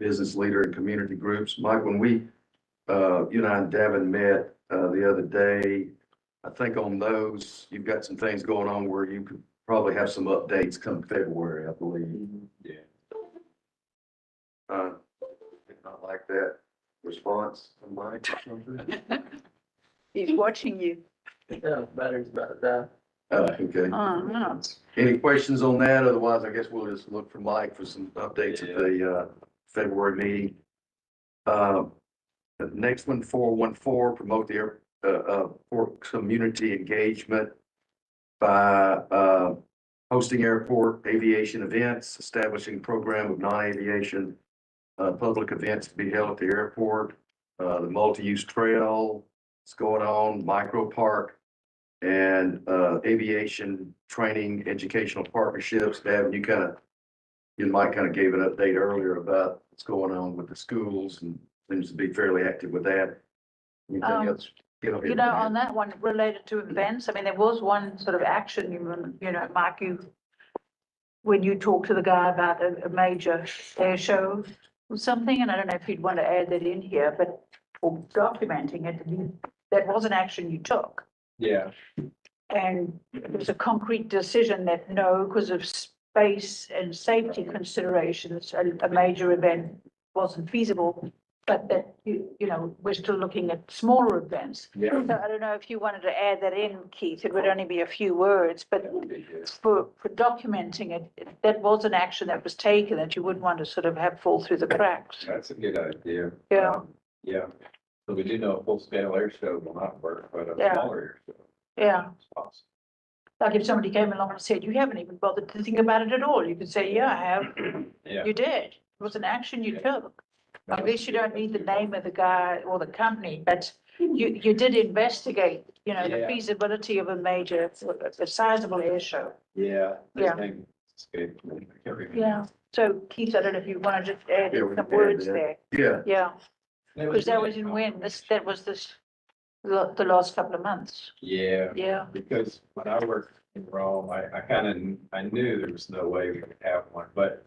I: business leader and community groups. Mike, when you and I and Devin met the other day, I think on those, you've got some things going on where you could probably have some updates come February, I believe.
D: Yeah.
I: Did not like that response from Mike.
B: He's watching you.
E: Yeah, battery's about to die.
I: Okay.
B: No.
I: Any questions on that? Otherwise, I guess we'll just look for Mike for some updates at the February meeting. The next one, 4.1.4, promote the for community engagement by hosting airport aviation events, establishing a program of non-aviation public events to be held at the airport, the multi-use trail, that's going on, micro park, and aviation training, educational partnerships. Deb, you might kind of gave an update earlier about what's going on with the schools and seems to be fairly active with that. Anything else?
B: You know, on that one related to events, I mean, there was one sort of action, you know, Mark, when you talked to the guy about a major air show or something, and I don't know if you'd want to add that in here, but for documenting it, that was an action you took.
D: Yeah,
B: And it was a concrete decision that no, because of space and safety considerations, a major event wasn't feasible. But that, you know, we're still looking at smaller events.
D: yeah.
B: So I don't know if you wanted to add that in, Keith, it would only be a few words, but for documenting it, that was an action that was taken that you wouldn't want to sort of have fall through the cracks.
D: That's a good idea.
B: Yeah.
D: Yeah. So we do know a full-scale air show will not work, but a
B: Yeah.
D: smaller air show
B: Yeah,
D: is possible.
B: like if somebody came along and said, you haven't even bothered to think about it at all, you could say, yeah, I have.
D: Yeah.
B: You did. It was an action you took. At least you don't need the name of the guy or the company, but you did investigate, you know, the
D: Yeah.
B: feasibility of a sizable air show.
D: Yeah.
B: Yeah.
D: It's good.
B: Yeah. So Keith, I don't know if you want to just add
I: Yeah, we
B: some
I: can add
B: words
I: that.
B: there.
I: Yeah,
B: Yeah, because that was
D: really
B: in when, that was the last couple of months.
D: Yeah.
B: Yeah,
D: Because when I worked in Rome, I knew there was no way we could have one, but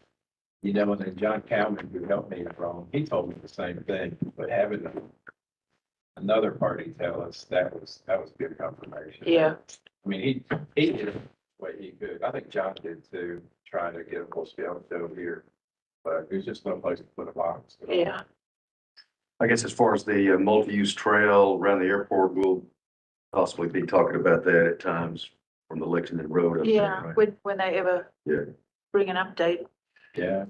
D: you know, and then John Cowman, who helped me in Rome, he told me the same thing, but having another party tell us that was good confirmation.
B: yeah,
D: I mean, he did it the way he could. I think John did too, trying to get a full scale show here, but there's just no place to put a box.
B: yeah.
I: I guess as far as the multi-use trail around the airport, we'll possibly be talking about that at times from the Lexington Road up there,
B: Yeah,
I: right?
B: when they ever
I: Yeah.
B: bring an update.
D: Yeah,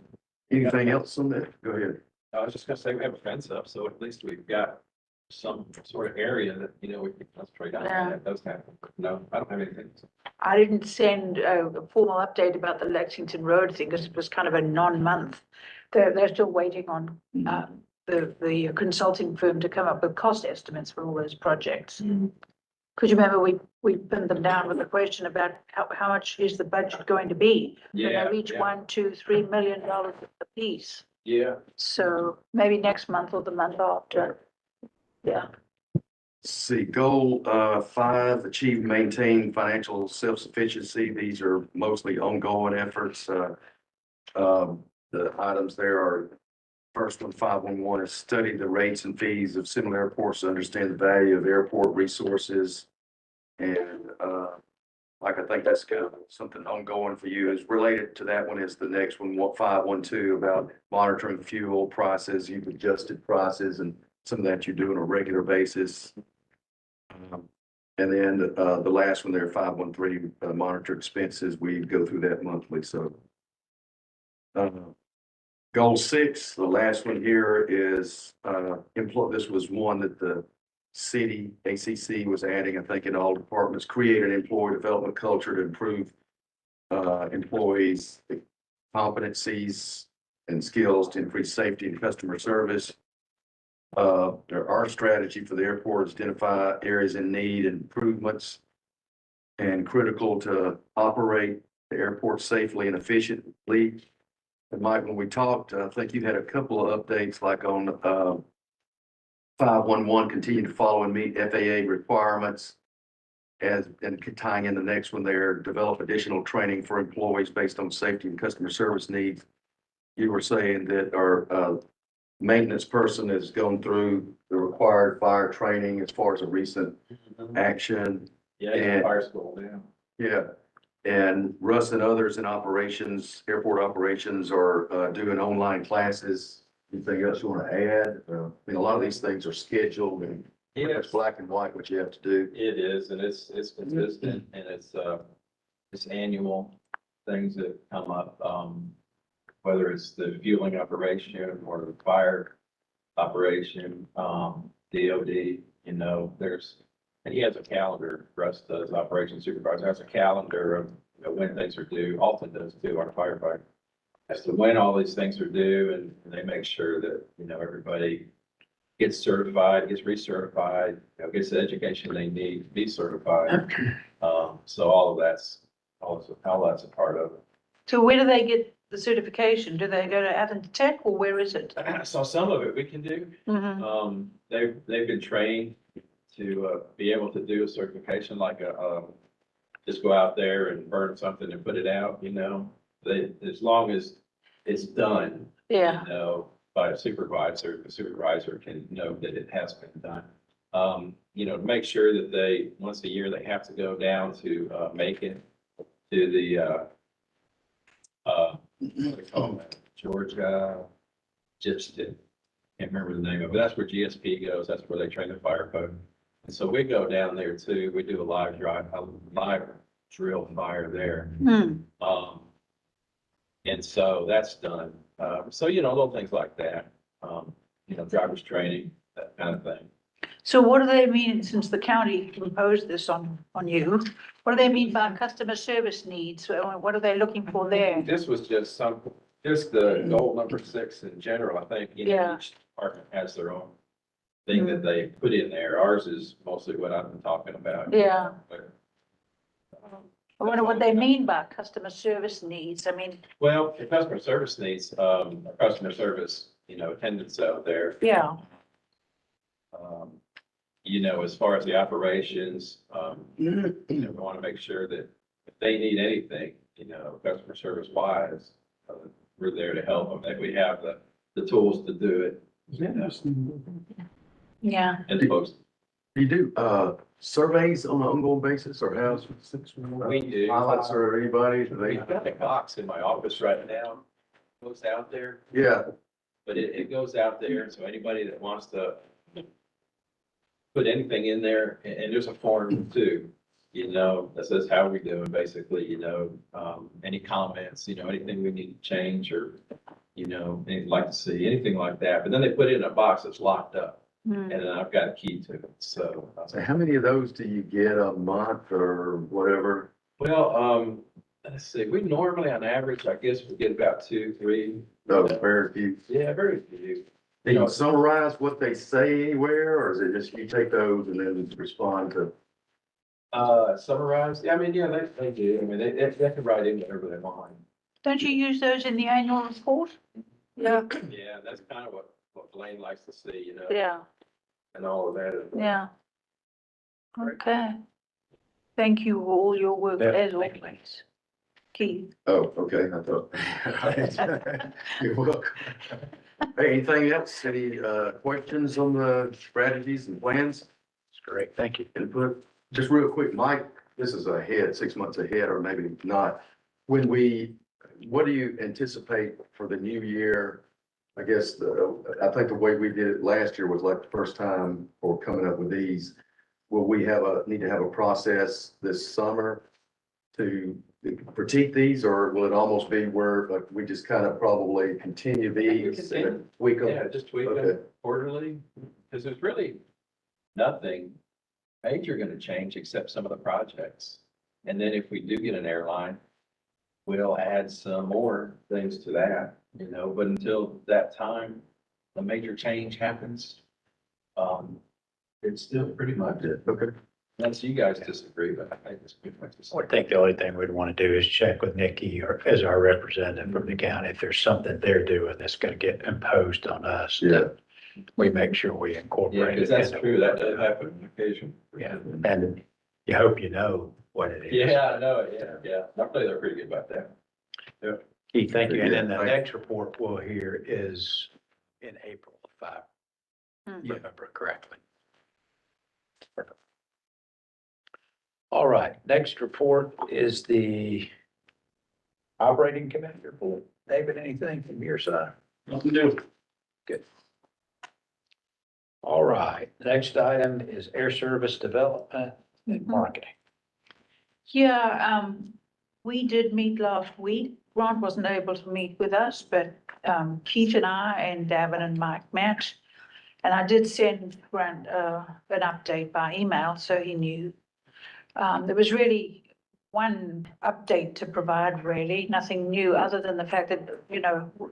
I: Anything else on that? Go ahead.
D: I was just gonna say, we have a fence up, so at least we've got some sort of area that, you know, we can concentrate on.
B: Yeah.
D: That does happen. No, I don't have anything.
B: I didn't send a formal update about the Lexington Road thing because it was kind of a non-month. They're still waiting on the consulting firm to come up with cost estimates for all those projects. Because you remember we pinned them down with a question about how much is the budget going to be?
D: Yeah,
B: They're each
D: yeah.
B: $1, $2, $3 million a piece.
D: Yeah,
B: So maybe next month or the month after. Yeah,
I: See, goal 5, achieve, maintain financial self-sufficiency. These are mostly ongoing efforts. The items there are, first one, 511, is study the rates and fees of similar airports to understand the value of airport resources. And like, I think that's kind of something ongoing for you. Is related to that one is the next one, 512, about monitoring fuel prices. You've adjusted prices and some of that you do on a regular basis. And then the last one there, 513, monitor expenses. We go through that monthly. So goal 6, the last one here is this was one that the city, ACC, was adding, I think, in all departments, create an employee development culture to improve employees' competencies and skills to increase safety and customer service. Our strategy for the airport is identify areas in need and improvements and critical to operate the airport safely and efficiently. And Mike, when we talked, I think you had a couple of updates, like on 511, continue to follow and meet FAA requirements. And tying in the next one there, develop additional training for employees based on safety and customer service needs. You were saying that our maintenance person has gone through the required fire training as far as a recent action.
D: yeah, it's a fire school, yeah.
I: Yeah, and Russ and others in operations, airport operations are doing online classes. Anything else you want to add? I mean, a lot of these things are scheduled and it's black and white what you have to do.
D: It is, and it's consistent, and it's annual things that come up, whether it's the fueling operation or the fire operation, DOD, you know, and he has a calendar. Russ does, operations supervisor, has a calendar of, you know, when things are due. Alton does too, our firefighter. As to when all these things are due, and they make sure that, you know, everybody gets certified, gets recertified, gets the education they need to be certified. So all that's a part of it.
B: So where do they get the certification? Do they go to Athens-Tech or where is it?
D: So some of it we can do.
B: Mhm.
D: They've been trained to, be able to do a certification like just go out there and burn something and put it out, as long as it's done,
B: Yeah,
D: by a supervisor, the supervisor can know that it has been done. To make sure that once a year, they have to go down to, Macon to the, what do they call that? Georgia, just, can't remember the name of it. That's where GSP goes. That's where they train the fire code. And so we go down there too. We do a live drill fire there.
B: Hmm.
D: And so that's done. So, little things like that, driver's training, that kind of thing.
B: So what do they mean, since the county imposed this on you? What do they mean by customer service needs? What are they looking for there?
D: This was just the goal number 6 in general. I think,
B: Yeah.
D: each department has their own thing that they put in there. Ours is mostly what I've been talking about.
B: Yeah.
D: But,
B: I wonder what they mean by customer service needs. I mean,
D: well, the customer service needs, customer service, attendants out there.
B: yeah,
D: As far as the operations, we want to make sure that if they need anything, customer service wise, we're there to help them, that we have the tools to do it.
B: yeah.
D: And the folks,
I: Do you do, surveys on an ongoing basis or how's?
D: we do.
I: Pilots or anybody? Do
D: We've got a box in my office right now, goes out there,
I: Yeah,
D: but it goes out there, so anybody that wants to put anything in there, and there's a form too, that says how we doing, basically, any comments, anything we need to change or, anything you'd like to see, anything like that. But then they put it in a box that's locked up,
B: Hmm.
D: and then I've got a key to it, so.
I: so how many of those do you get a month or whatever?
D: Well, let's see, we normally on average, I guess, we get about 2, 3.
I: No, very few.
D: Yeah, very few.
I: Do you summarize what they say anywhere or is it just you take those and then respond to?
D: Summarize, I mean, yeah, they do, I mean, they can write in whatever they want.
B: Don't you use those in the annual report? Yeah,
D: Yeah, that's kind of what Blaine likes to see,
B: yeah,
D: and all of that.
B: yeah. Okay. Thank you for all your work
A: Yeah,
B: as
A: thank you.
B: always. Keith.
I: Oh, okay, I thought. You're welcome. Hey, anything else? Any, questions on the strategies and plans?
A: It's great. Thank you.
I: Input? Just real quick, Mike, this is ahead, 6 months ahead, or maybe not. What do you anticipate for the new year? I guess I think the way we did it last year was like the first time for coming up with these. Will we need to have a process this summer to critique these, or will it almost be where like we just kind of probably continue these and tweak them?
D: Yeah, just tweak them
I: Okay.
D: quarterly, because there's really nothing major gonna change except some of the projects. And then if we do get an airline, we'll add some more things to that, but until that time, the major change happens. It's still pretty much it,
I: Okay.
D: unless you guys disagree, but I think it's pretty much the
A: I
D: same.
A: think the only thing we'd want to do is check with Nikki or as our representative from the county, if there's something they're doing that's going to get imposed on us. that We make sure we
D: Yeah,
A: incorporate
D: because
A: it.
D: that's
A: into-
D: true, that does happen on occasion.
A: Yeah, and you hope you know what it is.
D: Yeah, I know it, yeah. Normally they're pretty good about that.
A: Keith, thank you. And then the
I: Thank you.
A: next report we'll hear is in April, if I
B: Hmm.
A: remember correctly. All right, next report is the operating committee report. David, anything from your side?
D: Nothing new.
A: Good. All right, next item is air service development and marketing.
B: Yeah, we did meet last week. Grant wasn't able to meet with us, but Keith and I and Davin and Mike met. And I did send Grant an update by email, so he knew. There was really one update to provide, really, nothing new, other than the fact that,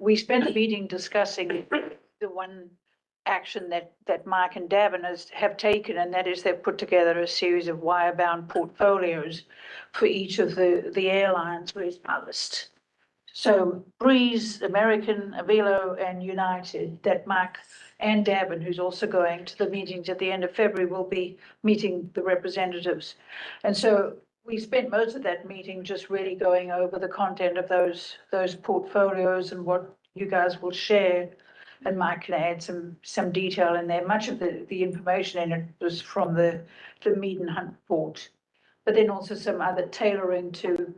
B: we spent the meeting discussing the one action that Mike and Davin have taken, and that is they've put together a series of wire-bound portfolios for each of the airlines. Where's my list? So Breeze, American, Avelo, and United, that Mike and Davin, who's also going to the meetings at the end of February, will be meeting the representatives. And so we spent most of that meeting just really going over the content of those portfolios and what you guys will share. And Mike can add some detail in there. Much of the information in it was from the Mead and Hunt report, but then also some other tailoring to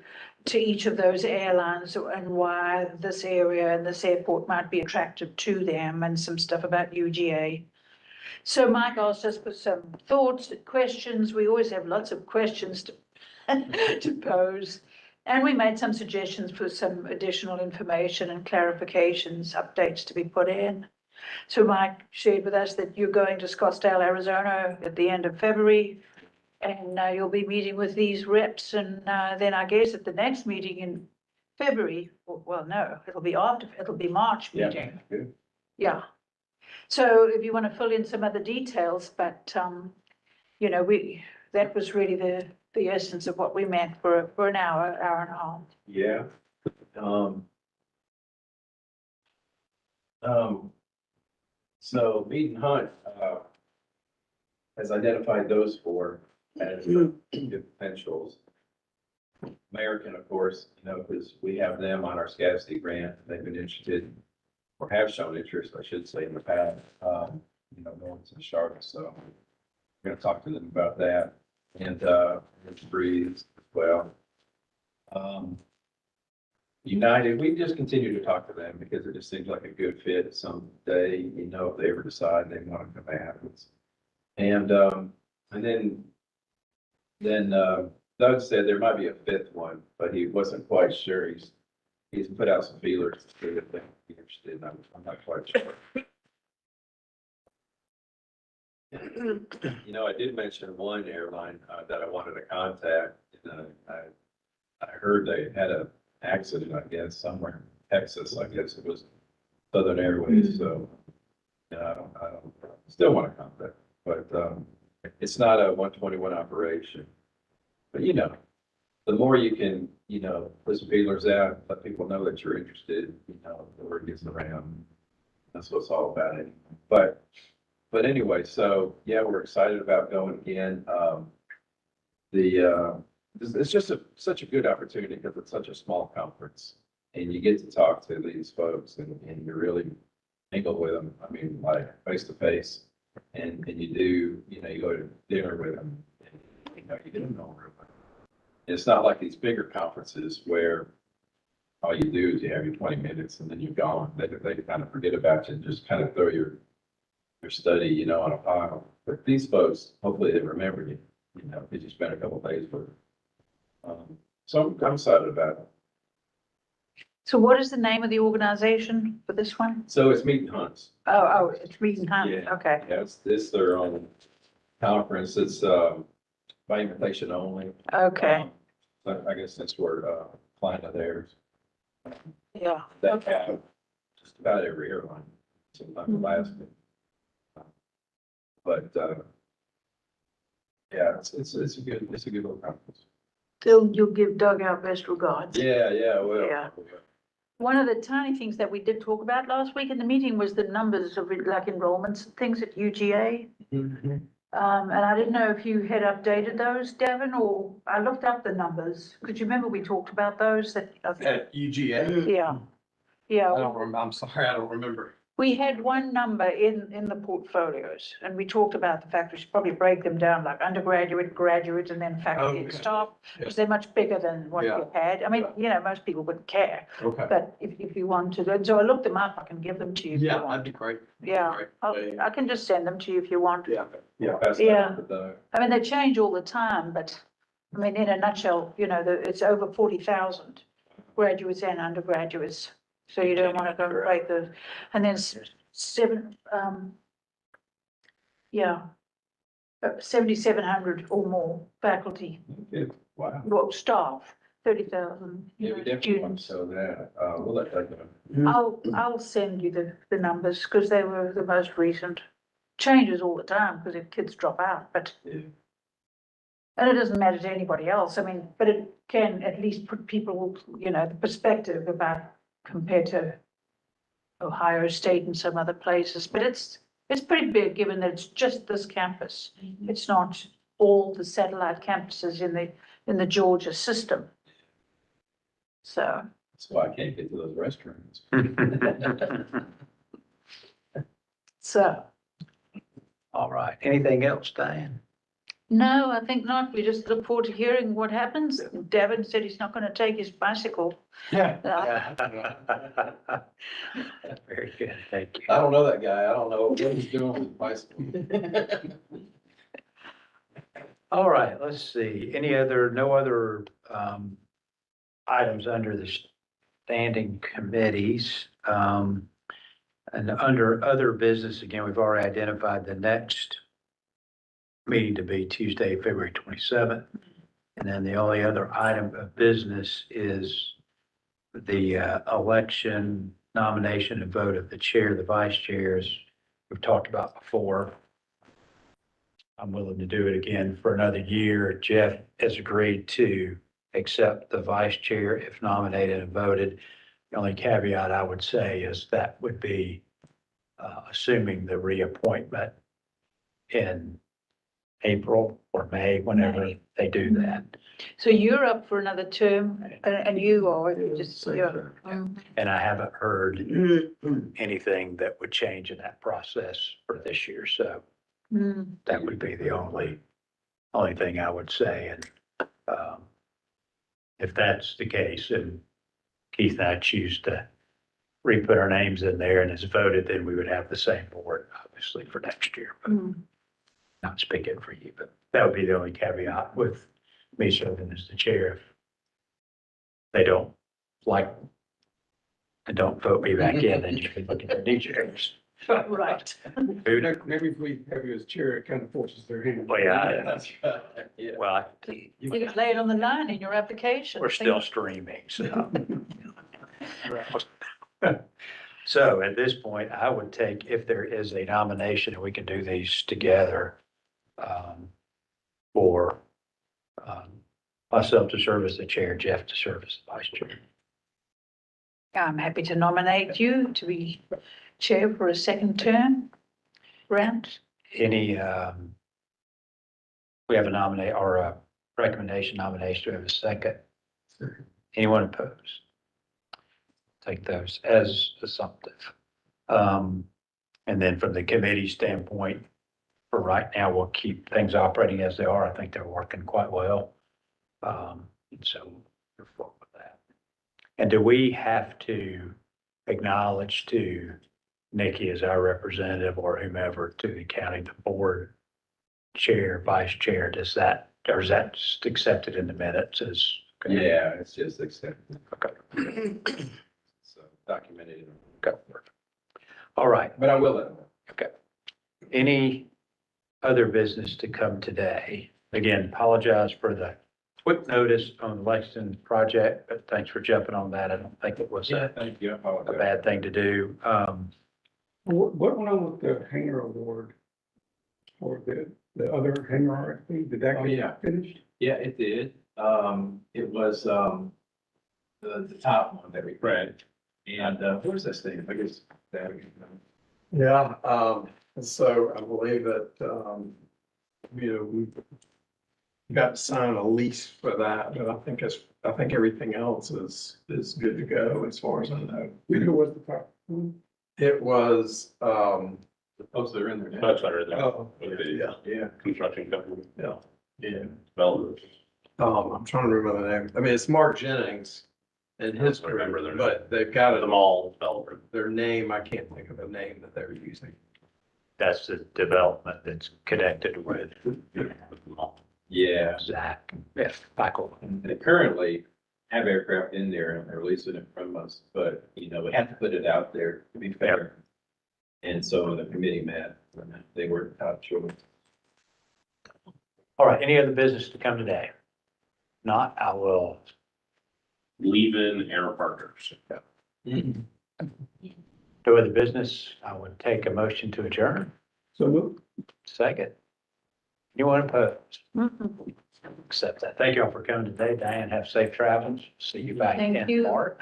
B: each of those airlines and why this area and this airport might be attractive to them, and some stuff about UGA. So Mike asked us for some thoughts and questions. We always have lots of questions to to pose. And we made some suggestions for some additional information and clarifications, updates to be put in. So Mike shared with us that you're going to Scottsdale, Arizona at the end of February, and you'll be meeting with these reps. And then I guess at the next meeting in February, well, no, it'll be March meeting.
D: Good.
B: Yeah. So if you want to fill in some other details, but, you know, that was really the essence of what we meant for an hour and a half.
D: Yeah. So Mead and Hunt, has identified those four as good potentials. American, of course, you know, because we have them on our SCASD grant. They've been interested, or have shown interest, I should say, in the past, you know, going to Charlotte. So we're gonna talk to them about that. And, Breeze as well. United, we just continue to talk to them because it just seems like a good fit someday, you know, if they ever decide they want to come to Athens. And then Doug said there might be a fifth one, but he wasn't quite sure. He's put out some feelers to see if they'd be interested, and I'm not quite sure. You know, I did mention one airline that I wanted to contact. I heard they had an accident, I guess, somewhere in Texas. I guess it was Southern Airways. So, you know, I don't still want to contact, but it's not a 121 operation. But you know, the more you can, you know, put some feelers out, let people know that you're interested. You know, the word gets around. That's what it's all about. Anyway. But anyway, so yeah, we're excited about going again. It's just such a good opportunity because it's such a small conference, and you get to talk to these folks and you really mingle with them. I mean, like face to face, and you do, you know, you go to dinner with them, and, you know, you get to know them. It's not like these bigger conferences where all you do is you have your 20 minutes and then you're gone. They kind of forget about you and just kind of throw your study, you know, on a pile. But these folks, hopefully they remember you, you know, because you spent a couple of days with them. So I'm excited about it.
B: So what is the name of the organization for this one?
D: So it's Meat and Hunts.
B: Oh, it's Mead and Hunt.
D: Yeah.
B: Okay.
D: Yeah, it's their own conference. It's by invitation only.
B: Okay.
D: I guess since we're a client of theirs,
B: Yeah.
D: they
B: Okay.
D: have just about every airline. So like Alaska. But yeah, it's a good little conference.
B: You'll give Doug our best regards.
D: Yeah, well.
B: Yeah. One of the tiny things that we did talk about last week in the meeting was the numbers of like enrollments and things at UGA.
D: Mm-hmm.
B: And I didn't know if you had updated those, Devin, or I looked up the numbers. Could you remember we talked about those that?
C: At UGA?
B: Yeah, yeah.
C: I'm sorry, I don't remember.
B: We had one number in the portfolios, and we talked about the fact we should probably break them down like undergraduate, graduate, and then faculty and
C: Okay.
B: staff, because they're much bigger than what
C: Yeah.
B: you had. I mean, you know, most people wouldn't care,
C: Okay.
B: but if you want to, and so I looked them up, I can give them to you if you
C: Yeah, that'd
B: want.
C: be great.
B: Yeah, I can just send them to you if you want.
C: Yeah.
D: Yeah. Pass that
B: Yeah.
D: on to Doug.
B: I mean, they change all the time, but I mean, in a nutshell, you know, it's over 40,000 graduates and undergraduates. So you don't want to go and break those. And then 7,700 or more faculty,
D: Good. Wow.
B: well, staff. 30,000
D: Yeah, we definitely want to
B: students.
D: show that. We'll let that go.
B: I'll send you the numbers because they were the most recent. Changes all the time because if kids drop out, but.
D: Yeah.
B: And it doesn't matter to anybody else. I mean, but it can at least put people, the perspective about compared to Ohio State and some other places. But it's pretty big, given that it's just this campus. It's not all the satellite campuses in the Georgia system. So,
D: That's why I can't get to those restaurants.
B: so,
A: All right. Anything else, Diane?
B: no, I think not. We just look forward to hearing what happens. Devin said he's not going to take his bicycle.
D: Yeah.
A: Very good. Thank you.
D: I don't know that guy. I don't know what he's doing with the bicycle.
A: All right, let's see. No other items under the standing committees. And under other business, again, we've already identified the next meeting to be Tuesday, February 27th. And then the only other item of business is the election, nomination and vote of the chair, the vice chairs we've talked about before. I'm willing to do it again for another year. Jeff has agreed to accept the vice chair if nominated and voted. The only caveat I would say is that would be assuming the reappointment in April or May, whenever
B: May.
A: they do that.
B: So you're up for another term and you are, you just,
I: Same
B: yeah.
I: thing.
A: And I haven't heard anything that would change in that process for this year. So
B: Mm.
A: that would be the only thing I would say. And if that's the case, and Keith and I choose to re-put our names in there and it's voted, then we would have the same board, obviously, for next year. But
B: Mm.
A: not speaking for you, but that would be the only caveat with me serving as the chair. If they don't like and don't vote me back in, then you can look at their new chairs.
B: Right.
C: Maybe if we have you as chair, it kind of forces their hand.
A: Well, yeah,
D: That's right. Yeah.
A: well,
B: You could lay it on the line in your application.
A: we're still streaming, so. So at this point, I would take, if there is a nomination, and we can do these together, for myself to serve as the chair, Jeff to serve as the vice chair.
B: I'm happy to nominate you to be chair for a second term. Brent?
A: Any, we have a nominate or a recommendation nomination. Do we have a second? Anyone opposed? Take those as assumptive. And then from the committee standpoint, for right now, we'll keep things operating as they are. I think they're working quite well. And so we're forward with that. And do we have to acknowledge to Nikki as our representative or whomever to the county, the board chair, vice chair, or is that just accepted in the minutes as?
D: Yeah, it's just accepted.
A: Okay.
D: So documented.
A: Okay. All right.
D: But I will let them know.
A: Okay. Any other business to come today? Again, apologize for the quick notice on the Lexington project, but thanks for jumping on that. I don't think it was
D: Yeah,
A: a
D: thank you. I apologize.
A: bad thing to do.
C: What went on with the hangar award? Or the other hangar RFP, did that
D: Oh, yeah.
C: get finished?
D: Yeah, it did. It was, the top one that we read. And, where's this thing? I guess that.
C: Yeah, so I believe that, we got to sign a lease for that, but I think everything else is good to go as far as I know. Who was the top? It was,
D: Oh, so they're in there now.
H: That's better than
C: oh,
H: the
D: Yeah,
H: construction company.
C: yeah.
D: yeah.
H: Developers.
C: I'm trying to remember the name. I mean, it's Mark Jennings and his
H: I remember
C: group,
H: their
C: but they've got
H: The
C: it,
H: mall developer.
C: their name, I can't think of the name that they were using.
A: That's the development that's connected with
D: Yeah.
A: Zach. Yes, Michael.
D: They currently have aircraft in there and they're leasing it from us, but, we have to put it out there to be fair. And so when the committee met, they were out short.
A: All right, any other business to come today? Not, I will
H: leaving Air Partners.
A: No other business, I would take a motion to adjourn.
E: So move.
A: Second. Anyone opposed?
B: Mhm.
A: Accept that. Thank you all for coming today. Diane, have safe travels. See you back
B: Thank
A: in
B: you.
A: March.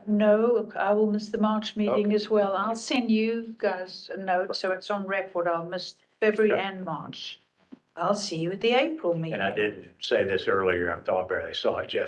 B: No, I will miss the March meeting as well. I'll send you guys a note, so it's on record. I'll miss February
A: Okay.
B: and March. I'll see you at the April meeting.
A: And I did say this earlier, I thought I barely saw it. Jeff